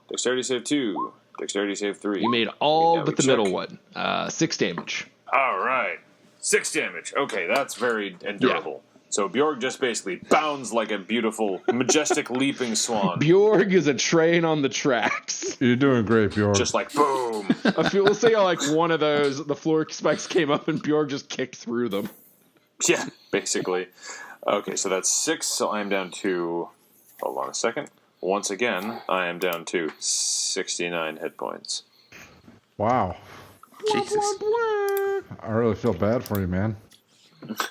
Dexterity save 2. Dexterity save 3. You made all Now but we the middle check. one. 6 damage. Alright. 6 damage. Okay, that's very endurable. So Bjorg just basically bounds like a beautiful, majestic leaping swan. Bjorg is a train on the tracks. You're doing great, Bjorn. Just like boom. We'll say like one of those, the floor spikes came up and Bjorg just kicked through them. Yeah, basically. Okay, so that's 6, so I'm down to... Hold on a second. Once again, I am down to 69 hit points. Wow. Jesus. I really feel bad for you, man.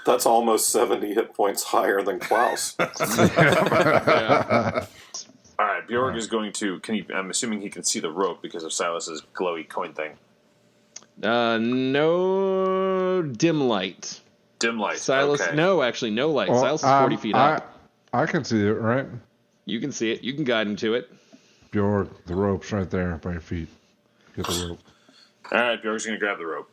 That's almost 70 hit points higher than Klaus. Alright, Bjorg is going to... I'm assuming he can see the rope because of Silas's glowy coin thing. No dim light. Dim light. Silas, okay. no, actually, no light. Well, Silas is 40 feet up. I can see it, right? You can see it. You can guide him to it. Bjorn, the rope's right there by your feet. Get the rope. Alright, Bjorg's going to grab the rope.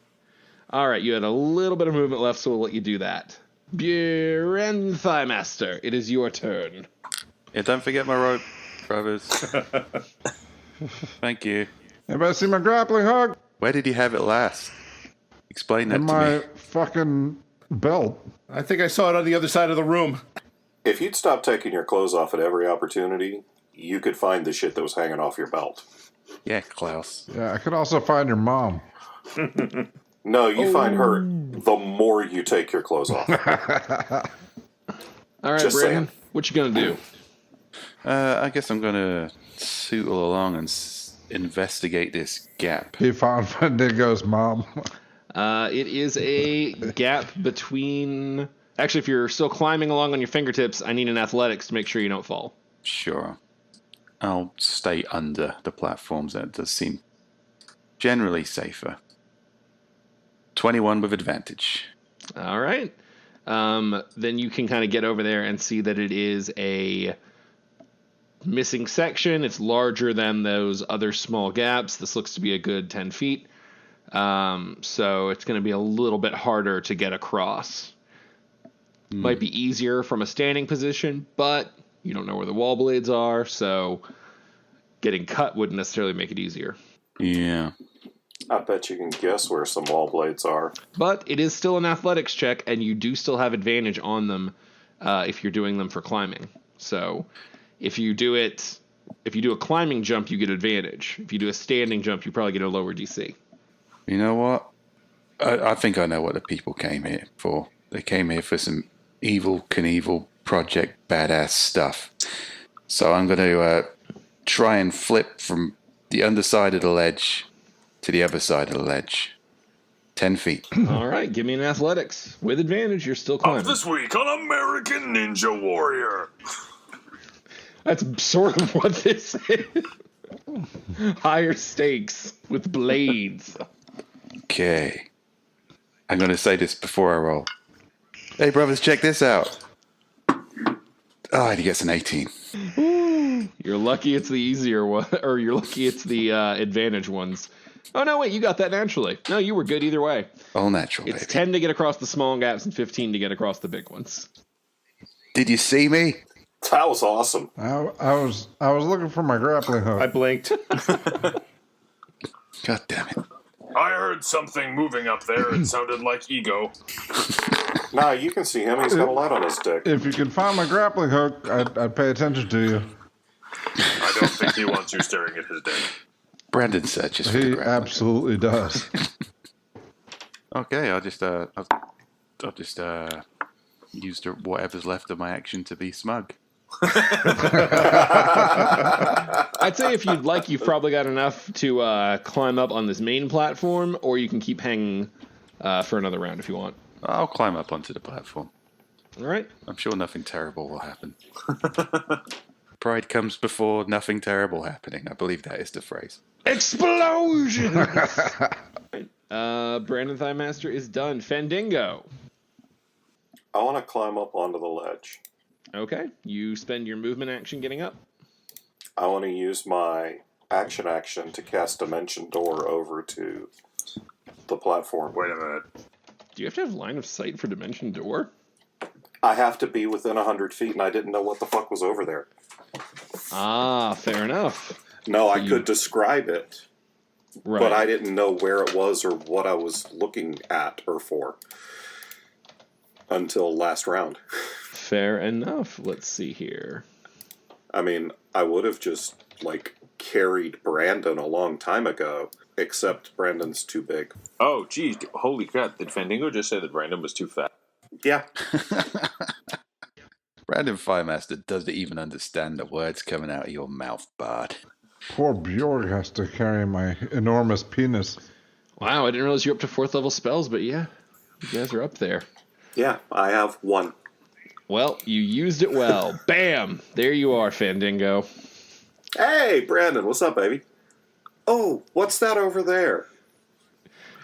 All right, you had a little bit of movement left, so we'll let you do that. Buren Thighmaster, it is your turn. Yeah, don't forget my rope, brothers. Thank you. Anybody see my grappling hook? Where did he have it last? Explain that In to my me. fucking belt. I think I saw it on the other side of the room. If you'd stop taking your clothes off at every opportunity, you could find the shit that was hanging off your belt. Yeah, Klaus. Yeah, I could also find your mom. No, you find her the more you take your clothes off. All right, Just Brandon, saying. what you gonna do? I guess I'm gonna tootle along and investigate this gap. He found Fandango's mom. It is a gap between... Actually, if you're still climbing along on your fingertips, I need an athletics to make sure you don't fall. Sure. I'll stay under the platforms. That does seem generally safer. 21 with advantage. All right. Then you can kind of get over there and see that it is a missing section. It's larger than those other small gaps. This looks to be a good 10 feet. So it's going to be a little bit harder to get across. Might be easier from a standing position, but you don't know where the wall blades are, so getting cut wouldn't necessarily make it easier. Yeah. I bet you can guess where some wall blades are. But it is still an athletics check, and you do still have advantage on them if you're doing them for climbing. So if you do a climbing jump, you get advantage. If you do a standing jump, you probably get a lower DC. You know what? I think I know what the people came here for. They came here for some evil Knievel project badass stuff. So I'm going to try and flip from the underside of the ledge to the other side of the ledge. 10 feet. All right, give me an athletics. With advantage, you're still Up climbing. this week on American Ninja Warrior. That's sort of what this is. Higher stakes with blades. Okay. I'm going to say this before I roll. Hey, brothers, check this out. Oh, and he gets an 18. You're lucky it's the easier one, or you're lucky it's the advantage ones. Oh, no, wait, you got that naturally. No, you were good either way. All natural, It's baby. 10 to get across the small gaps and 15 to get across the big ones. Did you see me? That was awesome. I was looking for my grappling hook. I blinked. God damn it. I heard something moving up there. It sounded like ego. Nah, you can see him. He's got a light on his dick. If you can find my grappling hook, I'd pay attention to you. I don't think he wants you staring at his dick. Brandon searches for the He grappling. absolutely does. Okay, I'll just use whatever's left of my action to be smug. I'd say if you'd like, you've probably got enough to climb up on this main platform, or you can keep hanging for another round if you want. I'll climb up onto the platform. All right. I'm sure nothing terrible will happen. Pride comes before nothing terrible happening. I believe that is the phrase. Explosion! Brandon Thighmaster is done. Fandango. I want to climb up onto the ledge. Okay. You spend your movement action getting up. I want to use my action to cast Dimension Door over to the platform. Wait a minute. Do you have to have line of sight for Dimension Door? I have to be within 100 feet, and I didn't know what the fuck was over there. Ah, fair enough. No, So I could describe it, Right. but I didn't know where it was or what I was looking at or for until last round. Fair enough. Let's see here. I mean, I would have just, carried Brandon a long time ago, except Brandon's too big. Oh, geez. Holy crap. Did Fandango just say that Brandon was too fat? Yeah. Brandon Firemaster doesn't even understand the words coming out of your mouth, Bard. Poor Bjorg has to carry my enormous penis. Wow, I didn't realize you're up to 4th level spells, but yeah, you guys are up there. Yeah, I have one. Well, you used it well. Bam! There you are, Fandango. Hey, Brandon, what's up, baby? Oh, what's that over there?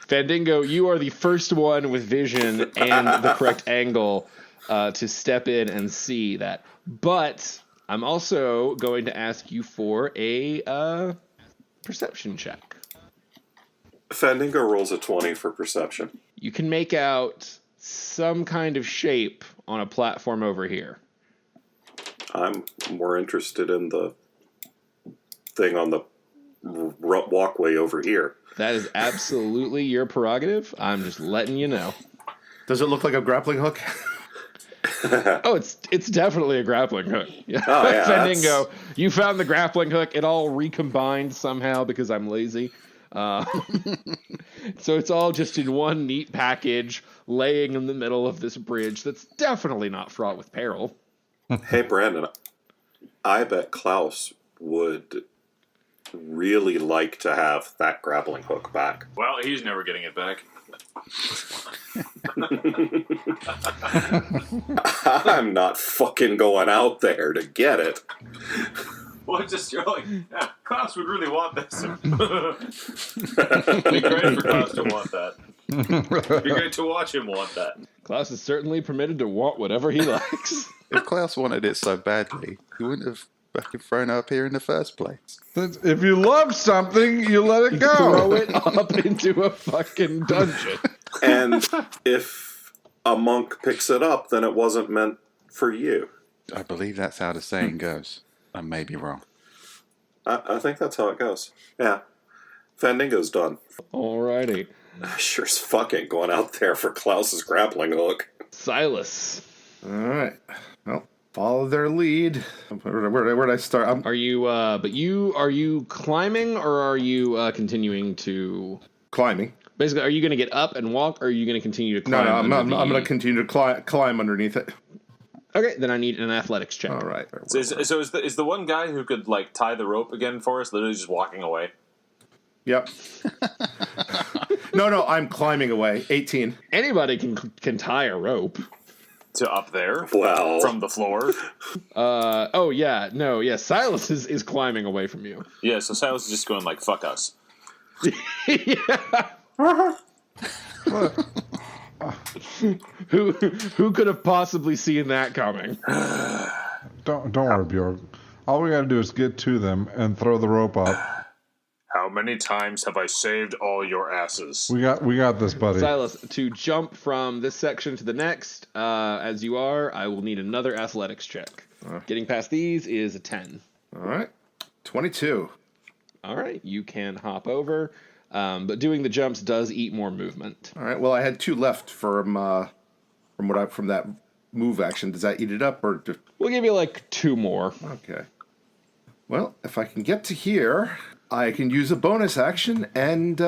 Fandango, you are the first one with vision and the correct angle to step in and see that. But I'm also going to ask you for a perception check. Fandango rolls a 20 for perception. You can make out some kind of shape on a platform over here. I'm more interested in the thing on the walkway over here. That is absolutely your prerogative. I'm just letting you know. Does it look like a grappling hook? Oh, it's definitely a grappling hook. Yeah. Oh, yeah, Fandango, you found the grappling hook. It all recombined somehow because I'm lazy. So it's all just in one neat package laying in the middle of this bridge that's definitely not fraught with peril. Hey, Brandon, I bet Klaus would really like to have that grappling hook back. Well, he's never getting it back. I'm not fucking going out there to get it. Well, just you're like, yeah, Klaus would really want this. It'd be great for Klaus to want that. It'd be great to watch him want that. Klaus is certainly permitted to want whatever he likes. If Klaus wanted it so badly, he wouldn't have fucking thrown it up here in the first place. If you love something, you let it go. Throw it up into a fucking dungeon. And if a monk picks it up, then it wasn't meant for you. I believe that's how the saying goes. I may be wrong. I think that's how it goes. Yeah. Fandango's done. Alrighty. Sure as fuck ain't going out there for Klaus's grappling hook. Silas. All right. Well, follow their lead. Where did I start? Are you, are you climbing or are you continuing to... Climbing. Basically, are you going to get up and walk or are you going to continue to climb? No, I'm going to continue to climb underneath it. Okay, then I need an athletics check. All right. So is the one guy who could tie the rope again for us literally just walking away? Yep. No, I'm climbing away. 18. Anybody can tie a rope. To up there? Well. From the floor? Silas is climbing away from you. Yeah, so Silas is just going fuck us. Who could have possibly seen that coming? Don't worry, Bjorg. All we gotta do is get to them and throw the rope up. How many times have I saved all your asses? We got this, buddy. Silas, to jump from this section to the next, as you are, I will need another athletics check. Getting past these is a 10. All right. 22. All right, you can hop over, but doing the jumps does eat more movement. All right. Well, I had 2 left from that move action. Does that eat it up or? We'll give you 2 more. Okay. Well, if I can get to here, I can use a bonus action and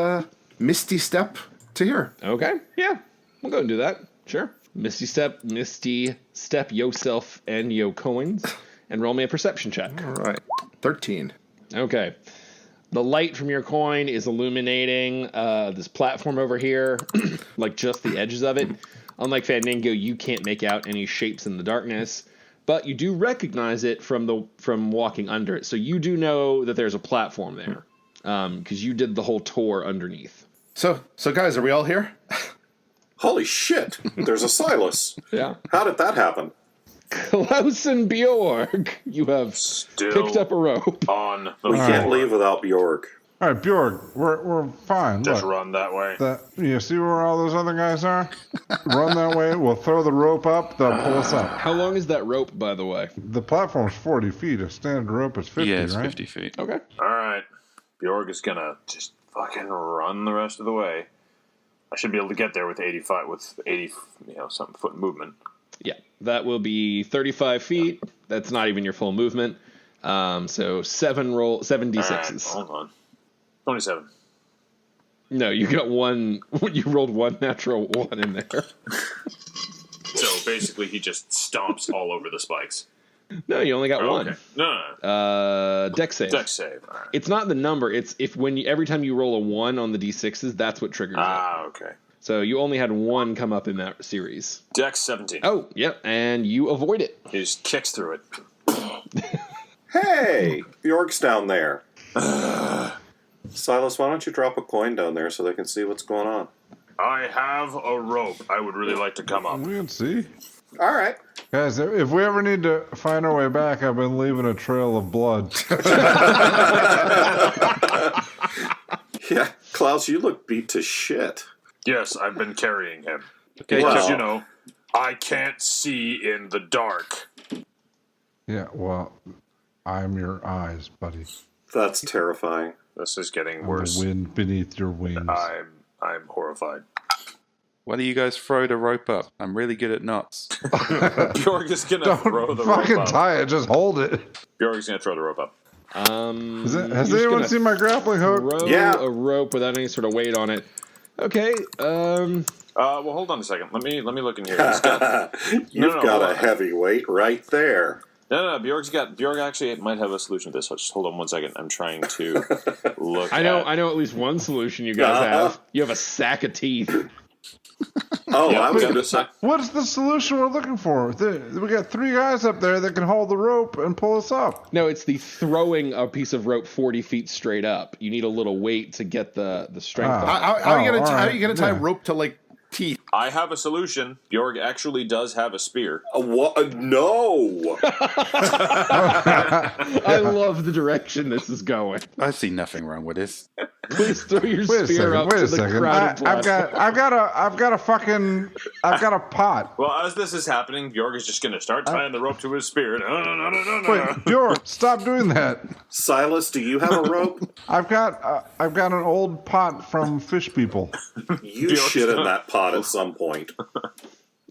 Misty Step to here. Okay, yeah, we'll go and do that. Sure. Misty Step yourself and yo coins, and roll me a perception check. All right. 13. Okay. The light from your coin is illuminating this platform over here, just the edges of it. Unlike Fandango, you can't make out any shapes in the darkness, but you do recognize it from walking under it. So you do know that there's a platform there, because you did the whole tour underneath. So guys, are we all here? Holy shit! There's a Silas. Yeah. How did that happen? Klaus and Bjorg, you have Still picked up a rope. on the We floor. can't leave without Bjorg. All right, Bjorg, we're fine. Just Look, run that way. you see where all those other guys are? Run that way. We'll throw the rope up. They'll pull us up. How long is that rope, by the way? The platform's 40 feet. A standard rope is 50, Yeah, it's right? 50 feet. Okay. All right. Bjorg is gonna just fucking run the rest of the way. I should be able to get there with 80 something foot movement. Yeah, that will be 35 feet. That's not even your full movement. So 7 d6s. Hold on. 27. No, you got one. You rolled one natural 1 in there. So basically, he just stomps all over the spikes. No, you only got Oh, one. okay. No. Dex save. Dex save. All right. It's not the number. It's if every time you roll a 1 on the d6s, that's what triggers it. Okay. So you only had 1 come up in that series. Dex 17. Oh, yep, and you avoid it. He just kicks through it. Hey, Bjorg's down there. Silas, why don't you drop a coin down there so they can see what's going on? I have a rope. I would really like to come up. We can see. All right. Guys, if we ever need to find our way back, I've been leaving a trail of blood. Yeah, Klaus, you look beat to shit. Yes, I've been carrying him. Okay, Well- You know, I can't see in the dark. Yeah, well, I'm your eyes, buddy. That's terrifying. This is getting I'm worse. the wind beneath your wings. I'm horrified. Why do you guys throw the rope up? I'm really good at knots. Bjorg is gonna throw the rope Fucking up. tie it, just hold it. Bjorg's gonna throw the rope up. Has you're just anyone gonna seen my grappling hook? Throw Yeah. a rope without any sort of weight on it. Okay. Well, hold on a second. Let me look in here. He's got, You've no, got hold a on. heavyweight right there. No. Bjorg actually might have a solution to this. So just hold on one second. I'm trying to look. I know at least one solution you guys have. You have a sack of teeth. Oh, Yeah, I was we going got to say. What's the solution we're looking for? We got 3 guys up there that can hold the rope and pull us up. No, it's the throwing a piece of rope 40 feet straight up. You need a little weight to get the strength on it. How are you all gonna right. tie Yeah. rope to like teeth? I have a solution. Bjorg actually does have a spear. What? No! I love the direction this is going. I see nothing wrong with this. Please throw your Wait a spear second. up Wait to a the second. crowded I've platform. got a pot. Well, as this is happening, Bjorg is just going to start tying the rope to his spear. No. Wait, Bjorn, stop doing that. Silas, do you have a rope? I've got an old pot from fish people. You Bjork's shit in not- that pot at some point.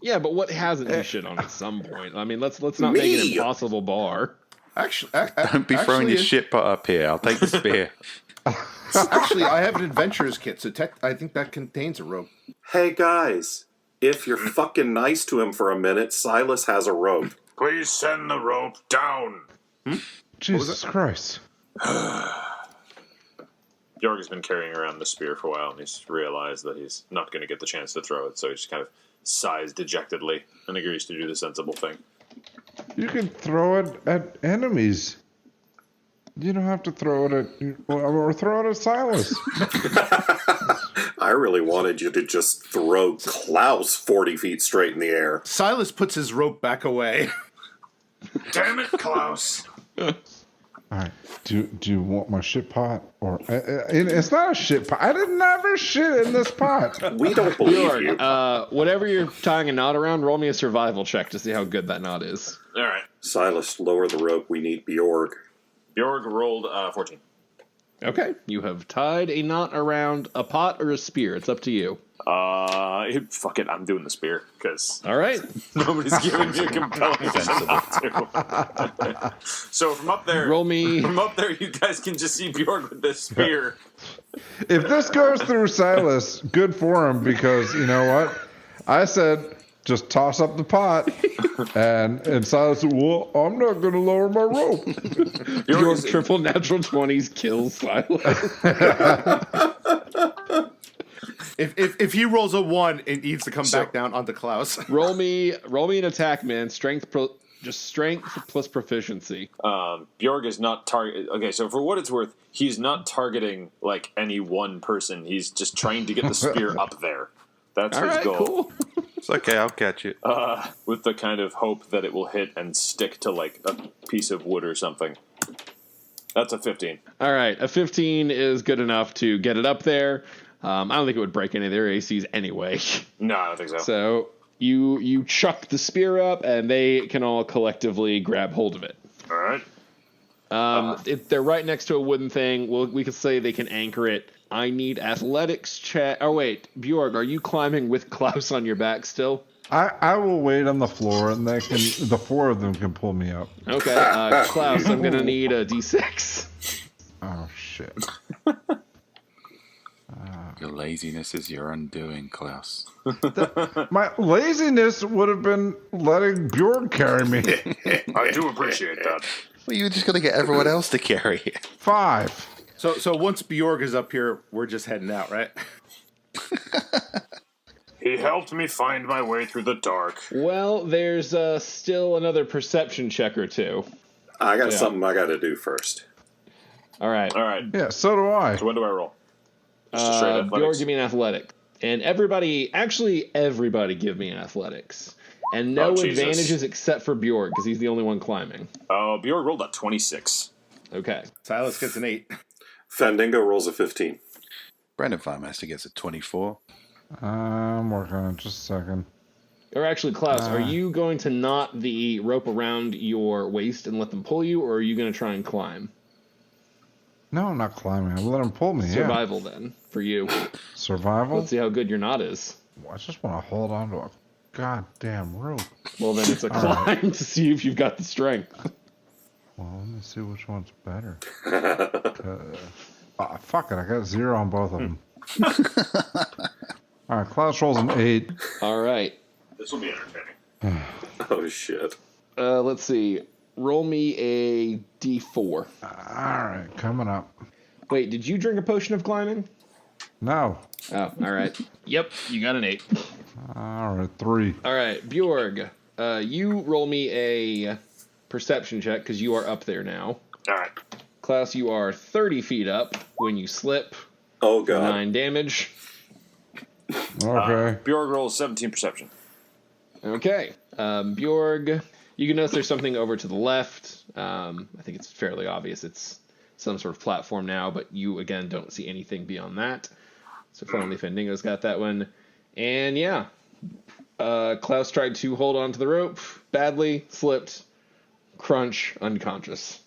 Yeah, but what hasn't you shit on at some point? I mean, let's not Me. make an impossible bar. Actually, Don't be throwing your shit pot up here. I'll take the spear. Actually, I have an adventurer's kit, so I think that contains a rope. Hey, guys. If you're fucking nice to him for a minute, Silas has a rope. Please send the rope down. Jesus Christ. Bjorg has been carrying around the spear for a while, and he's realized that he's not going to get the chance to throw it, so he just kind of sighs dejectedly and agrees to do the sensible thing. You can throw it at enemies. You don't have to throw it at... Or throw it at Silas. I really wanted you to just throw Klaus 40 feet straight in the air. Silas puts his rope back away. Damn it, Klaus! All right. Do you want my shit pot? Or it's not a shit pot. I didn't ever shit in this pot. We don't believe you. Whatever you're tying a knot around, roll me a survival check to see how good that knot is. All right. Silas, lower the rope. We need Bjorg. Bjorg rolled 14. Okay, you have tied a knot around a pot or a spear. It's up to you. Fuck it, I'm doing the spear, because All right. nobody's giving me a compelling reason not to. So from up there, Roll me. From up there, you guys can just see Bjorg with this spear. If this goes through Silas, good for him, because you know what? I said, just toss up the pot. And Silas said, well, I'm not going to lower my rope. Your triple natural 20s kills Silas. If he rolls a 1, it needs to come back down onto Klaus. roll me an attack, man. Strength Just strength plus proficiency. Bjorg is not target. Okay, so for what it's worth, he's not targeting like any one person. He's just trying to get the spear up there. That's All his right, goal. cool. It's okay, I'll catch it. With the kind of hope that it will hit and stick to like a piece of wood or something. That's a 15. All right, a 15 is good enough to get it up there. I don't think it would break any of their ACs anyway. No, I don't think so. So you chuck the spear up, and they can all collectively grab hold of it. All right. If they're right next to a wooden thing, well, we could say they can anchor it. I need athletics check. Oh, wait. Bjorg, are you climbing with Klaus on your back still? I will wait on the floor, and the four of them can pull me up. Okay. Klaus, I'm going to need a D6. Oh, shit. Your laziness is your undoing, Klaus. My laziness would have been letting Bjorn carry me. I do appreciate that. Well, you just got to get everyone else to carry it. 5. So once Bjorg is up here, we're just heading out, right? He helped me find my way through the dark. Well, there's still another perception check or two. I got something I got to do first. All right. All right. Yeah, so do I. So when do I roll? Just a straight Bjorg, athletics. give me an athletic. And everybody give me an athletics. And no Jesus. advantages except for Bjorg, because he's the only one climbing. Oh, Bjorg rolled a 26. Okay. Silas gets an 8. Fandingo rolls a 15. Brandon Firemaster gets a 24. I'm working on it. Just a second. Or actually, Klaus, are you going to knot the rope around your waist and let them pull you, or are you going to try and climb? No, I'm not climbing. I'll let him pull me. Survival, then, for you. Survival? Let's see how good your knot is. I just want to hold on to a goddamn rope. Well, then it's a climb to see if you've got the strength. Well, let me see which one's better. Fuck it. I got 0 on both of them. All right, Klaus rolls an 8. All right. This will be entertaining. Oh, shit. Let's see. Roll me a D4. All right, coming up. Wait, did you drink a potion of climbing? No. Oh, all right. Yep, you got an 8. All right, 3. All right, Bjorg, you roll me a perception check because you are up there now. All right. Klaus, you are 30 feet up when you slip. Oh, God. 9 damage. Okay. Bjorg rolls 17 perception. Okay. Bjorg, you can notice there's something over to the left. I think it's fairly obvious. It's some sort of platform now, but you, again, don't see anything beyond that. So finally, Fandingo's got that one. And yeah, Klaus tried to hold on to the rope, badly, slipped, crunch, unconscious.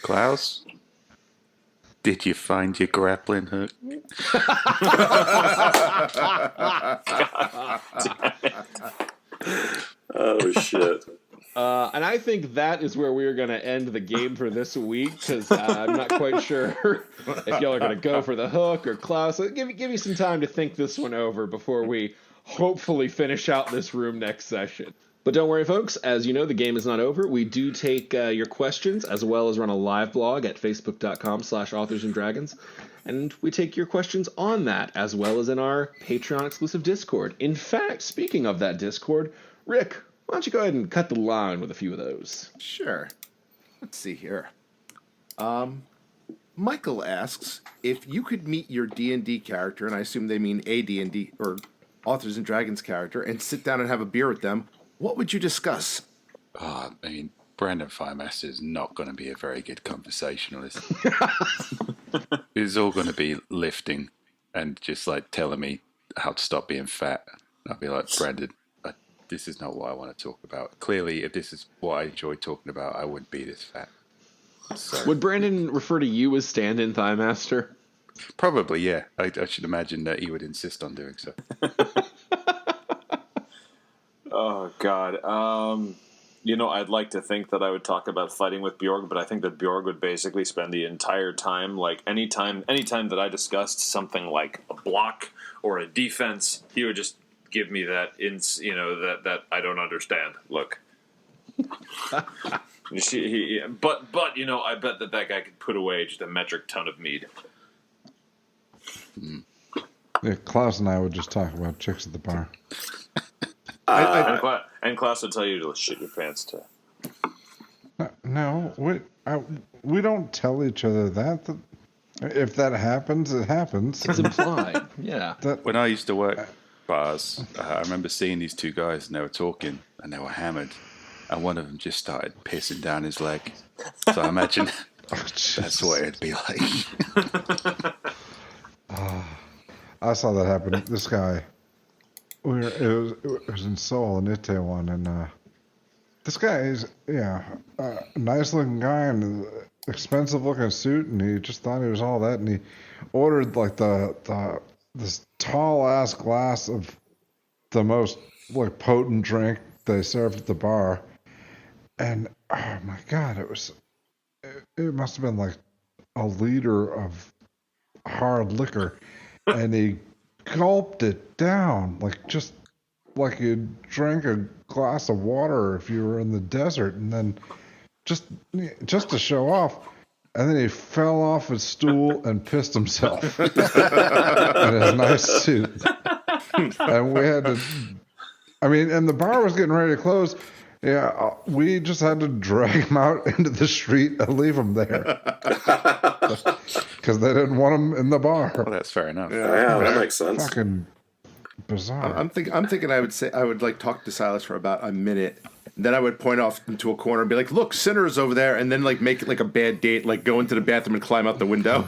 Klaus, did you find your grappling hook? Oh, shit. And I think that is where we're going to end the game for this week, because I'm not quite sure if y'all are going to go for the hook or Klaus. So give me some time to think this one over before we hopefully finish out this room next session. But don't worry, folks. As you know, the game is not over. We do take your questions, as well as run a live blog at facebook.com/authorsanddragons. And we take your questions on that, as well as in our Patreon-exclusive Discord. In fact, speaking of that Discord, Rick, why don't you go ahead and cut the line with a few of those? Sure. Let's see here. Michael asks, if you could meet your D&D character, and I assume they mean a D&D, or Authors and Dragons character, and sit down and have a beer with them, what would you discuss? I mean, Brandon Firemaster is not going to be a very good conversationalist. It's all going to be lifting and just like telling me how to stop being fat. I'll be like, Brandon, this is not what I want to talk about. Clearly, if this is what I enjoy talking about, I wouldn't be this fat. So, Would Brandon refer to you as stand-in Thigh Master? probably, yeah. I should imagine that he would insist on doing so. Oh, God. I'd like to think that I would talk about fighting with Bjorg, but I think that Bjorg would basically spend the entire time, like anytime that I discussed something like a block or a defense, he would just give me that that I don't understand look. But I bet that guy could put away just a metric ton of mead. Yeah, Klaus and I would just talk about chicks at the bar. And And Klaus would tell you to shit your pants too. No, we don't tell each other that. If that happens, it happens. It's implied. Yeah. When I used to work bars, I remember seeing these two guys, and they were talking, and they were hammered, and one of them just started pissing down his leg. So I imagine that's what it'd be like. I saw that happen. This guy, it was in Seoul in Itaewon, and this guy is a nice looking guy in an expensive looking suit, and he just thought he was all that, and he ordered like this tall ass glass of the most like potent drink they served at the bar, and oh my god, it must have been like a liter of hard liquor, and he gulped it down just like you drank a glass of water if you were in the desert, and then just to show off. And then he fell off his stool and pissed himself in his nice suit. And we had to, and the bar was getting ready to close. Yeah, we just had to drag him out into the street and leave him there. Because they didn't want him in the bar. Well, that's fair enough. Yeah, that makes sense. Fucking bizarre. I'm thinking I would like talk to Silas for about a minute. Then I would point off into a corner and be like, "Look, Sinner's over there," and then like make it like a bad date, like go into the bathroom and climb out the window.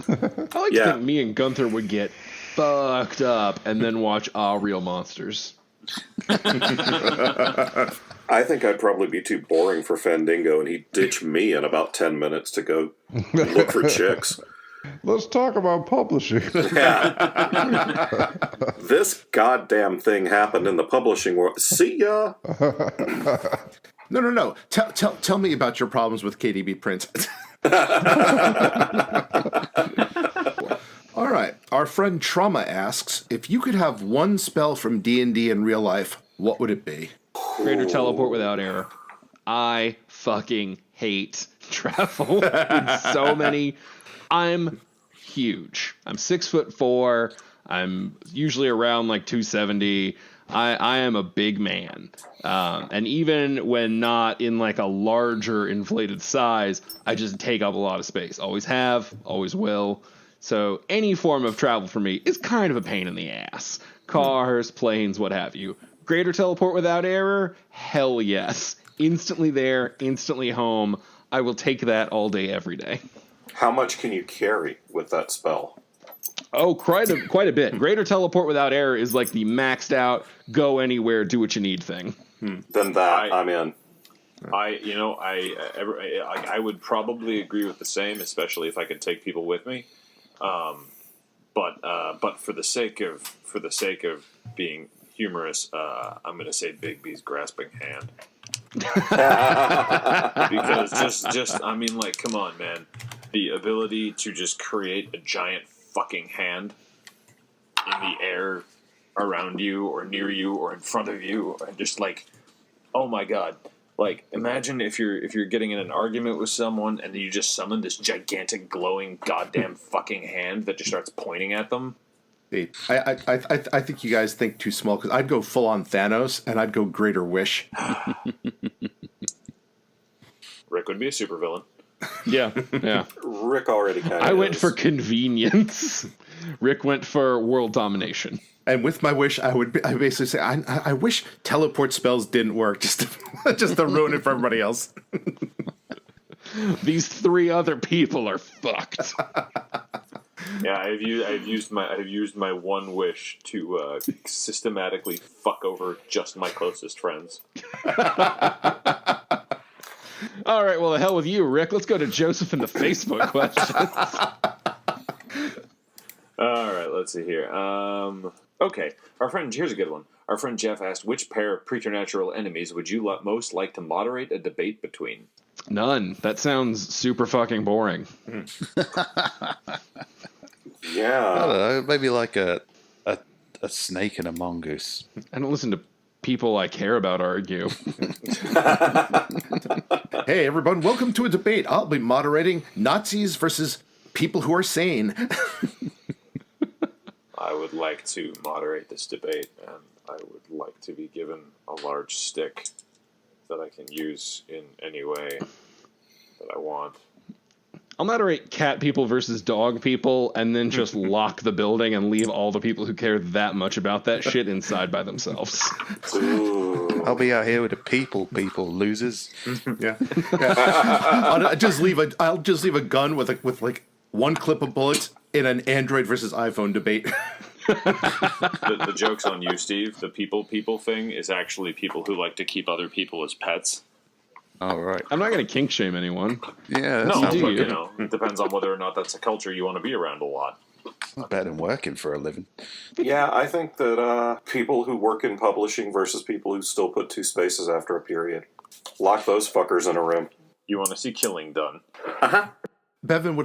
I like to think me and Gunther would get fucked up and then watch Real Monsters. I think I'd probably be too boring for Fandango, and he'd ditch me in about 10 minutes to go look for chicks. Let's talk about publishing. Yeah. This goddamn thing happened in the publishing world. See ya. No. Tell me about your problems with KDB Print. All right. Our friend Trauma asks, if you could have one spell from D&D in real life, what would it be? Greater teleport without error. I fucking hate travel in so many. I'm huge. I'm 6'4". I'm usually around like 270. I am a big man. And even when not in like a larger inflated size, I just take up a lot of space. Always have, always will. So any form of travel for me is kind of a pain in the ass. Cars, planes, what have you. Greater teleport without error? Hell yes. Instantly there, instantly home. I will take that all day, every day. How much can you carry with that spell? Oh, quite a bit. Greater teleport without error is like the maxed out, go anywhere, do what you need thing. Then I'm in. I would probably agree with the same, especially if I could take people with me. But for the sake of being humorous, I'm going to say Bigby's grasping hand. Because come on, man. The ability to just create a giant fucking hand in the air around you or near you or in front of you, and just like, oh my god. Like, imagine if you're getting in an argument with someone and you just summon this gigantic glowing goddamn fucking hand that just starts pointing at them. I think you guys think too small, because I'd go full on Thanos and I'd go Greater Wish. Rick would be a supervillain. Yeah. Rick already kind of I went for convenience. Rick went for world domination. And with my wish, I basically say, I wish teleport spells didn't work, just to ruin it for everybody else. These 3 other people are fucked. Yeah, I've used my one wish to systematically fuck over just my closest friends. All right, well, the hell with you, Rick. Let's go to Joseph and the Facebook questions. All right, let's see here. Okay, here's a good one. Our friend Jeff asked, which pair of preternatural enemies would you most like to moderate a debate between? None. That sounds super fucking boring. Yeah. I don't know, maybe like a snake and a mongoose. I don't listen to people I care about argue. Hey, everyone, welcome to a debate. I'll be moderating Nazis versus people who are sane. I would like to moderate this debate, and I would like to be given a large stick that I can use in any way that I want. I'll moderate cat people versus dog people, and then just lock the building and leave all the people who care that much about that shit inside by themselves. Ooh. I'll be out here with the people, losers. Yeah. I'll just leave a gun with like one clip of bullets in an Android versus iPhone debate. The joke's on you, Steve. The people thing is actually people who like to keep other people as pets. All right. I'm not going to kink shame anyone. Yeah, that No, sounds but, like you know, it depends on whether or not that's a culture you want to be around a lot. not better than working for a living. Yeah, I think that people who work in publishing versus people who still put 2 spaces after a period. Lock those fuckers in a room. You want to see killing done. Uh-huh. Bevan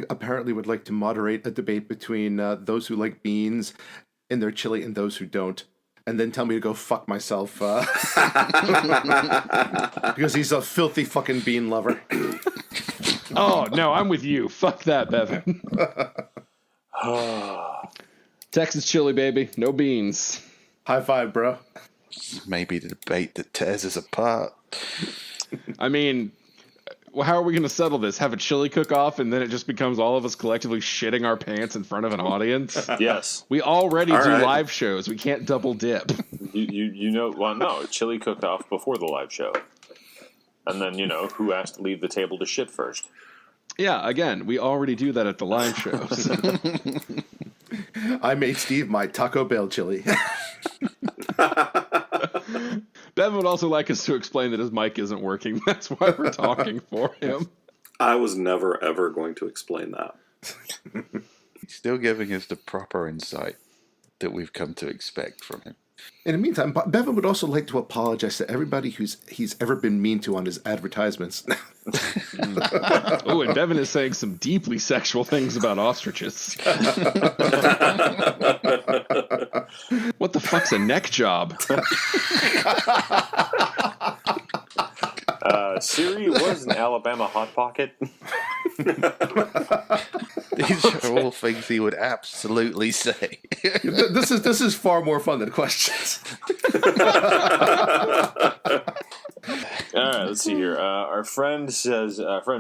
apparently would like to moderate a debate between those who like beans in their chili and those who don't, and then tell me to go fuck myself because he's a filthy fucking bean lover. Oh, no, I'm with you. Fuck that, Bevan. Texas chili, baby. No beans. High five, bro. Maybe the debate that tears us apart. I mean, how are we going to settle this? Have a chili cook-off, and then it just becomes all of us collectively shitting our pants in front of an audience? Yes. We already All do right. live shows. We can't double dip. You know, well, no, chili cooked off before the live show. And then, you know, who has to leave the table to shit first? Yeah, again, we already do that at the live shows. I made Steve my Taco Bell chili. Bevan would also like us to explain that his mic isn't working. That's why we're talking for him. I was never, ever going to explain that. He's still giving us the proper insight that we've come to expect from him. In the meantime, Bevan would also like to apologize to everybody he's ever been mean to on his advertisements. Oh, and Bevan is saying some deeply sexual things about ostriches. What the fuck's a neck job? Siri was an Alabama Hot Pocket. These are all things he would absolutely say. This is far more fun than questions. All right, let's see here. Our friend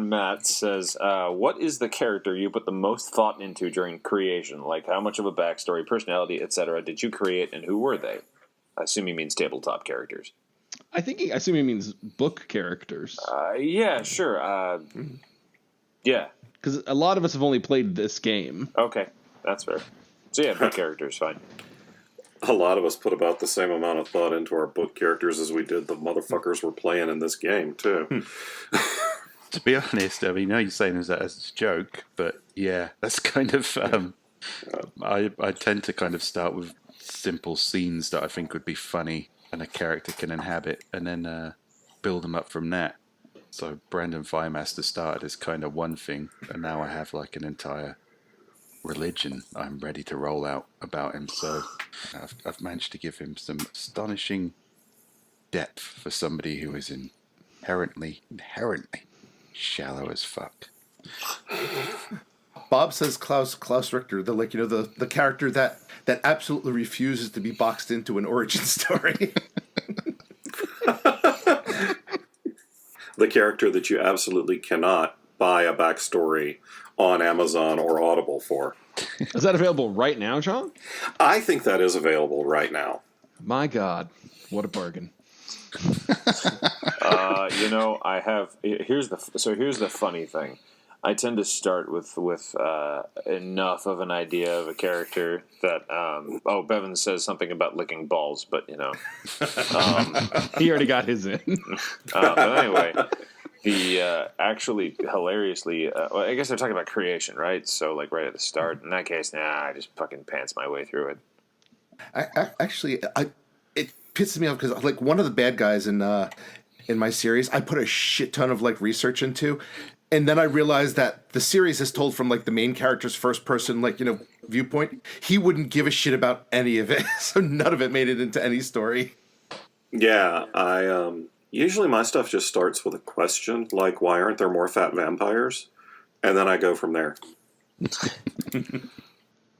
Matt says, what is the character you put the most thought into during creation? Like, how much of a backstory, personality, etc. did you create, and who were they? I assume he means tabletop characters. I assume he means book characters. Yeah, sure. Yeah. Because a lot of us have only played this game. Okay, that's fair. So yeah, book characters, fine. A lot of us put about the same amount of thought into our book characters as we did the motherfuckers we're playing in this game, too. To be honest, I mean, I know you're saying that as a joke, but yeah, that's kind of... I tend to kind of start with simple scenes that I think would be funny and a character can inhabit, and then build them up from that. So Brandon Firemaster started as kind of one thing, and now I have like an entire religion I'm ready to roll out about him. So I've managed to give him some astonishing depth for somebody who is inherently shallow as fuck. Bob says Klaus Richter, the character that absolutely refuses to be boxed into an origin story. The character that you absolutely cannot buy a backstory on Amazon or Audible for. Is that available right now, John? I think that is available right now. My God, what a bargain. You know, I have. Here's the funny thing. I tend to start with enough of an idea of a character that Bevan says something about licking balls, but you know, He already got his in. but anyway, the actually hilariously, well, I guess they're talking about creation, right? So like right at the start. In that case, I just fucking pants my way through it. It pisses me off because like one of the bad guys in my series, I put a shit ton of like research into. And then I realized that the series is told from like the main character's first person, viewpoint. He wouldn't give a shit about any of it, so none of it made it into any story. Yeah, I usually my stuff just starts with a question, like why aren't there more fat vampires? And then I go from there.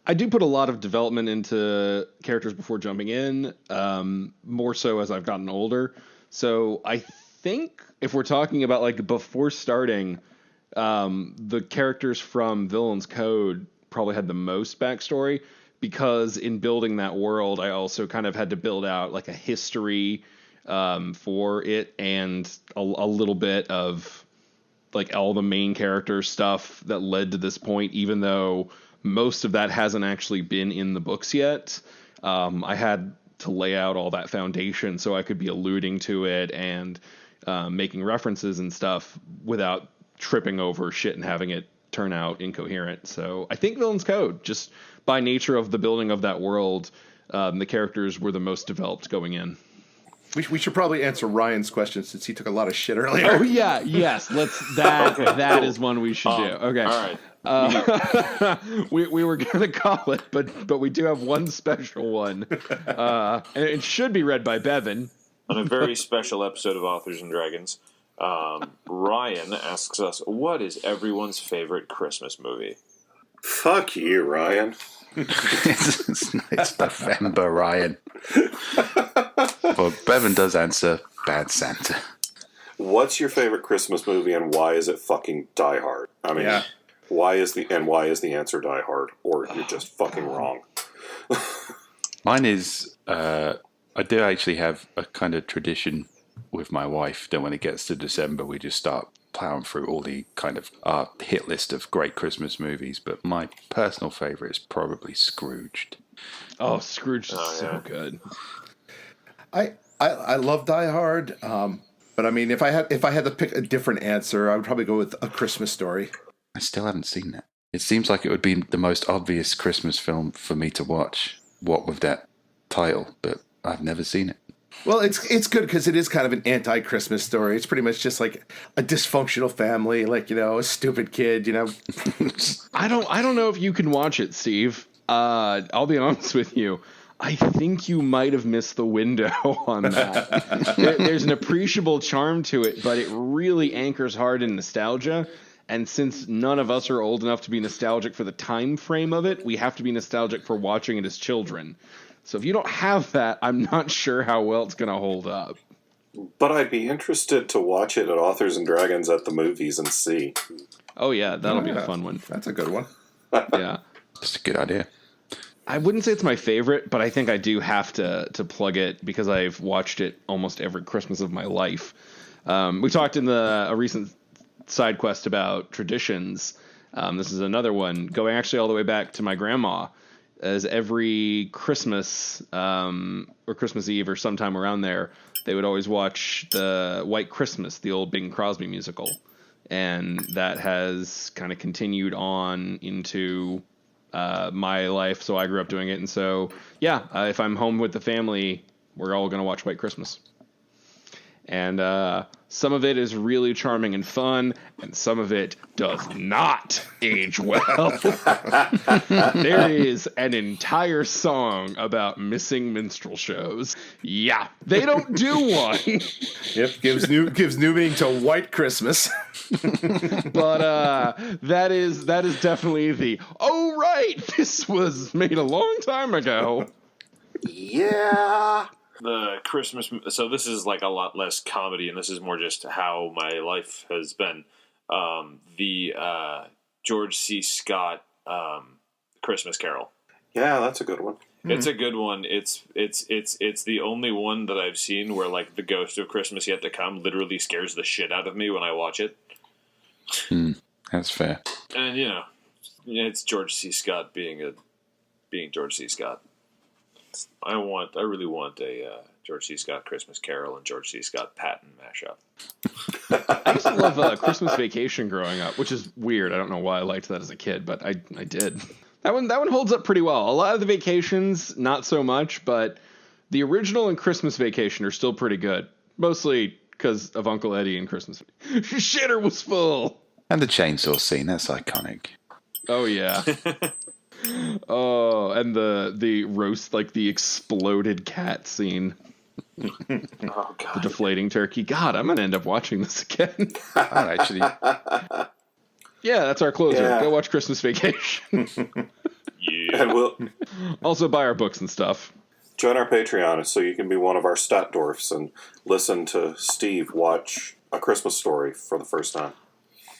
I do put a lot of development into characters before jumping in, more so as I've gotten older. So I think if we're talking about like before starting, the characters from Villain's Code probably had the most backstory, because in building that world, I also kind of had to build out like a history for it, and a little bit of like all the main character stuff that led to this point, even though most of that hasn't actually been in the books yet. I had to lay out all that foundation so I could be alluding to it and making references and stuff without tripping over shit and having it turn out incoherent. So I think Villain's Code, just by nature of the building of that world, the characters were the most developed going in. We should probably answer Ryan's question since he took a lot of shit earlier. Oh yeah, yes. That is one we should do. Okay. All right. We were gonna call it, but we do have one special one, and it should be read by Bevan. On a very special episode of Authors and Dragons, Ryan asks us, "What is everyone's favorite Christmas movie?" Fuck you, Ryan. it's November, Ryan. Well, Bevan does answer Bad Santa. What's your favorite Christmas movie, and why is it fucking Die Hard? I mean, Yeah. why is the answer Die Hard, or you're just fucking wrong? Mine is, I do actually have a kind of tradition with my wife that when it gets to December, we just start plowing through all the kind of our hit list of great Christmas movies. But my personal favorite is probably Scrooged. Oh, Scrooge is so good. I love Die Hard, but I mean, if I had to pick a different answer, I would probably go with A Christmas Story. I still haven't seen that. It seems like it would be the most obvious Christmas film for me to watch, what with that title, but I've never seen it. Well, it's good because it is kind of an anti-Christmas story. It's pretty much just like a dysfunctional family, like, you know, a stupid kid, you know. I don't know if you can watch it, Steve. I'll be honest with you. I think you might have missed the window on that. There's an appreciable charm to it, but it really anchors hard in nostalgia. And since none of us are old enough to be nostalgic for the time frame of it, we have to be nostalgic for watching it as children. So if you don't have that, I'm not sure how well it's going to hold up. But I'd be interested to watch it at Authors and Dragons at the movies and see. Oh yeah, that'll be a fun one. That's a good one. Yeah. That's a good idea. I wouldn't say it's my favorite, but I think I do have to plug it because I've watched it almost every Christmas of my life. We talked in a recent side quest about traditions. This is another one going actually all the way back to my grandma. As every Christmas or Christmas Eve or sometime around there, they would always watch the White Christmas, the old Bing Crosby musical. And that has kind of continued on into my life, so I grew up doing it. And so, yeah, if I'm home with the family, we're all going to watch White Christmas. And some of it is really charming and fun, and some of it does not age well. There is an entire song about missing minstrel shows. Yeah, they don't do one. Yep, gives new meaning to White Christmas. But that is definitely the, oh right, this was made a long time ago. Yeah. The Christmas, so this is like a lot less comedy, and this is more just how my life has been. The George C. Scott Christmas Carol. Yeah, that's a good one. It's a good one. It's the only one that I've seen where like the ghost of Christmas Yet to Come literally scares the shit out of me when I watch it. That's fair. And you know, it's George C. Scott being George C. Scott. I really want a George C. Scott Christmas Carol and George C. Scott Patton mashup. I used to love Christmas Vacation growing up, which is weird. I don't know why I liked that as a kid, but I did. That one holds up pretty well. A lot of the vacations, not so much, but the original and Christmas Vacation are still pretty good. Mostly because of Uncle Eddie and Christmas. Shitter was full. And the chainsaw scene, that's iconic. Oh, yeah. Oh, and the roast, like the exploded cat scene. Oh, God. The deflating turkey. God, I'm going to end up watching this again. Oh, actually, Yeah, that's our closer. Yeah. Go watch Christmas Vacation. Yeah. And we'll Also buy our books and stuff. join our Patreon so you can be one of our stat dwarfs and listen to Steve watch A Christmas Story for the first time.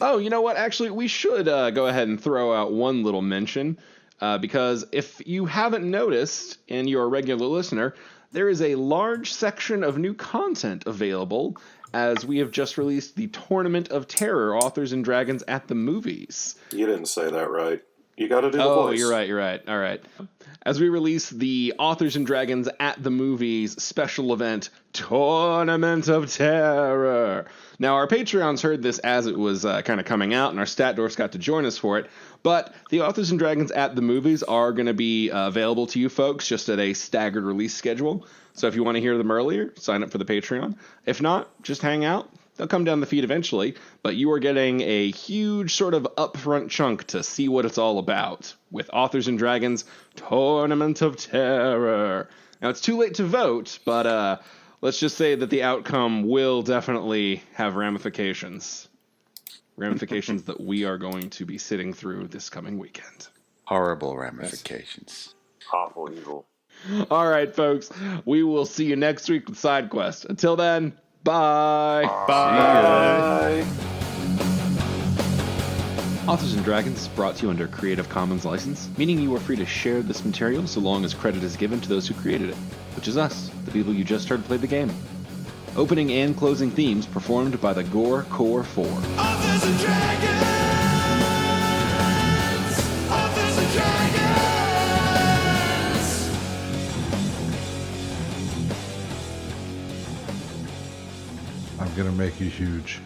Oh, you know what? Actually, we should go ahead and throw out one little mention, because if you haven't noticed and you're a regular listener, there is a large section of new content available as we have just released the Tournament of Terror, Authors and Dragons at the Movies. You didn't say that right. You got to do the Oh, voice. you're right. All right. As we release the Authors and Dragons at the Movies special event, Tournament of Terror. Now, our Patreons heard this as it was kind of coming out, and our stat dwarfs got to join us for it. But the Authors and Dragons at the Movies are going to be available to you folks just at a staggered release schedule. So if you want to hear them earlier, sign up for the Patreon. If not, just hang out. They'll come down the feed eventually, but you are getting a huge sort of upfront chunk to see what it's all about with Authors and Dragons Tournament of Terror. Now, it's too late to vote, but let's just say that the outcome will definitely have ramifications. Ramifications that we are going to be sitting through this coming weekend. Horrible ramifications. Awful evil. All right, folks. We will see you next week with Side Quest. Until then, bye. Bye. Authors and Dragons is brought to you under a Creative Commons license, meaning you are free to share this material so long as credit is given to those who created it, which is us, the people you just heard play the game. Opening and closing themes performed by the Gore Core 4. Authors and Dragons! Authors and Dragons! I'm gonna make you huge.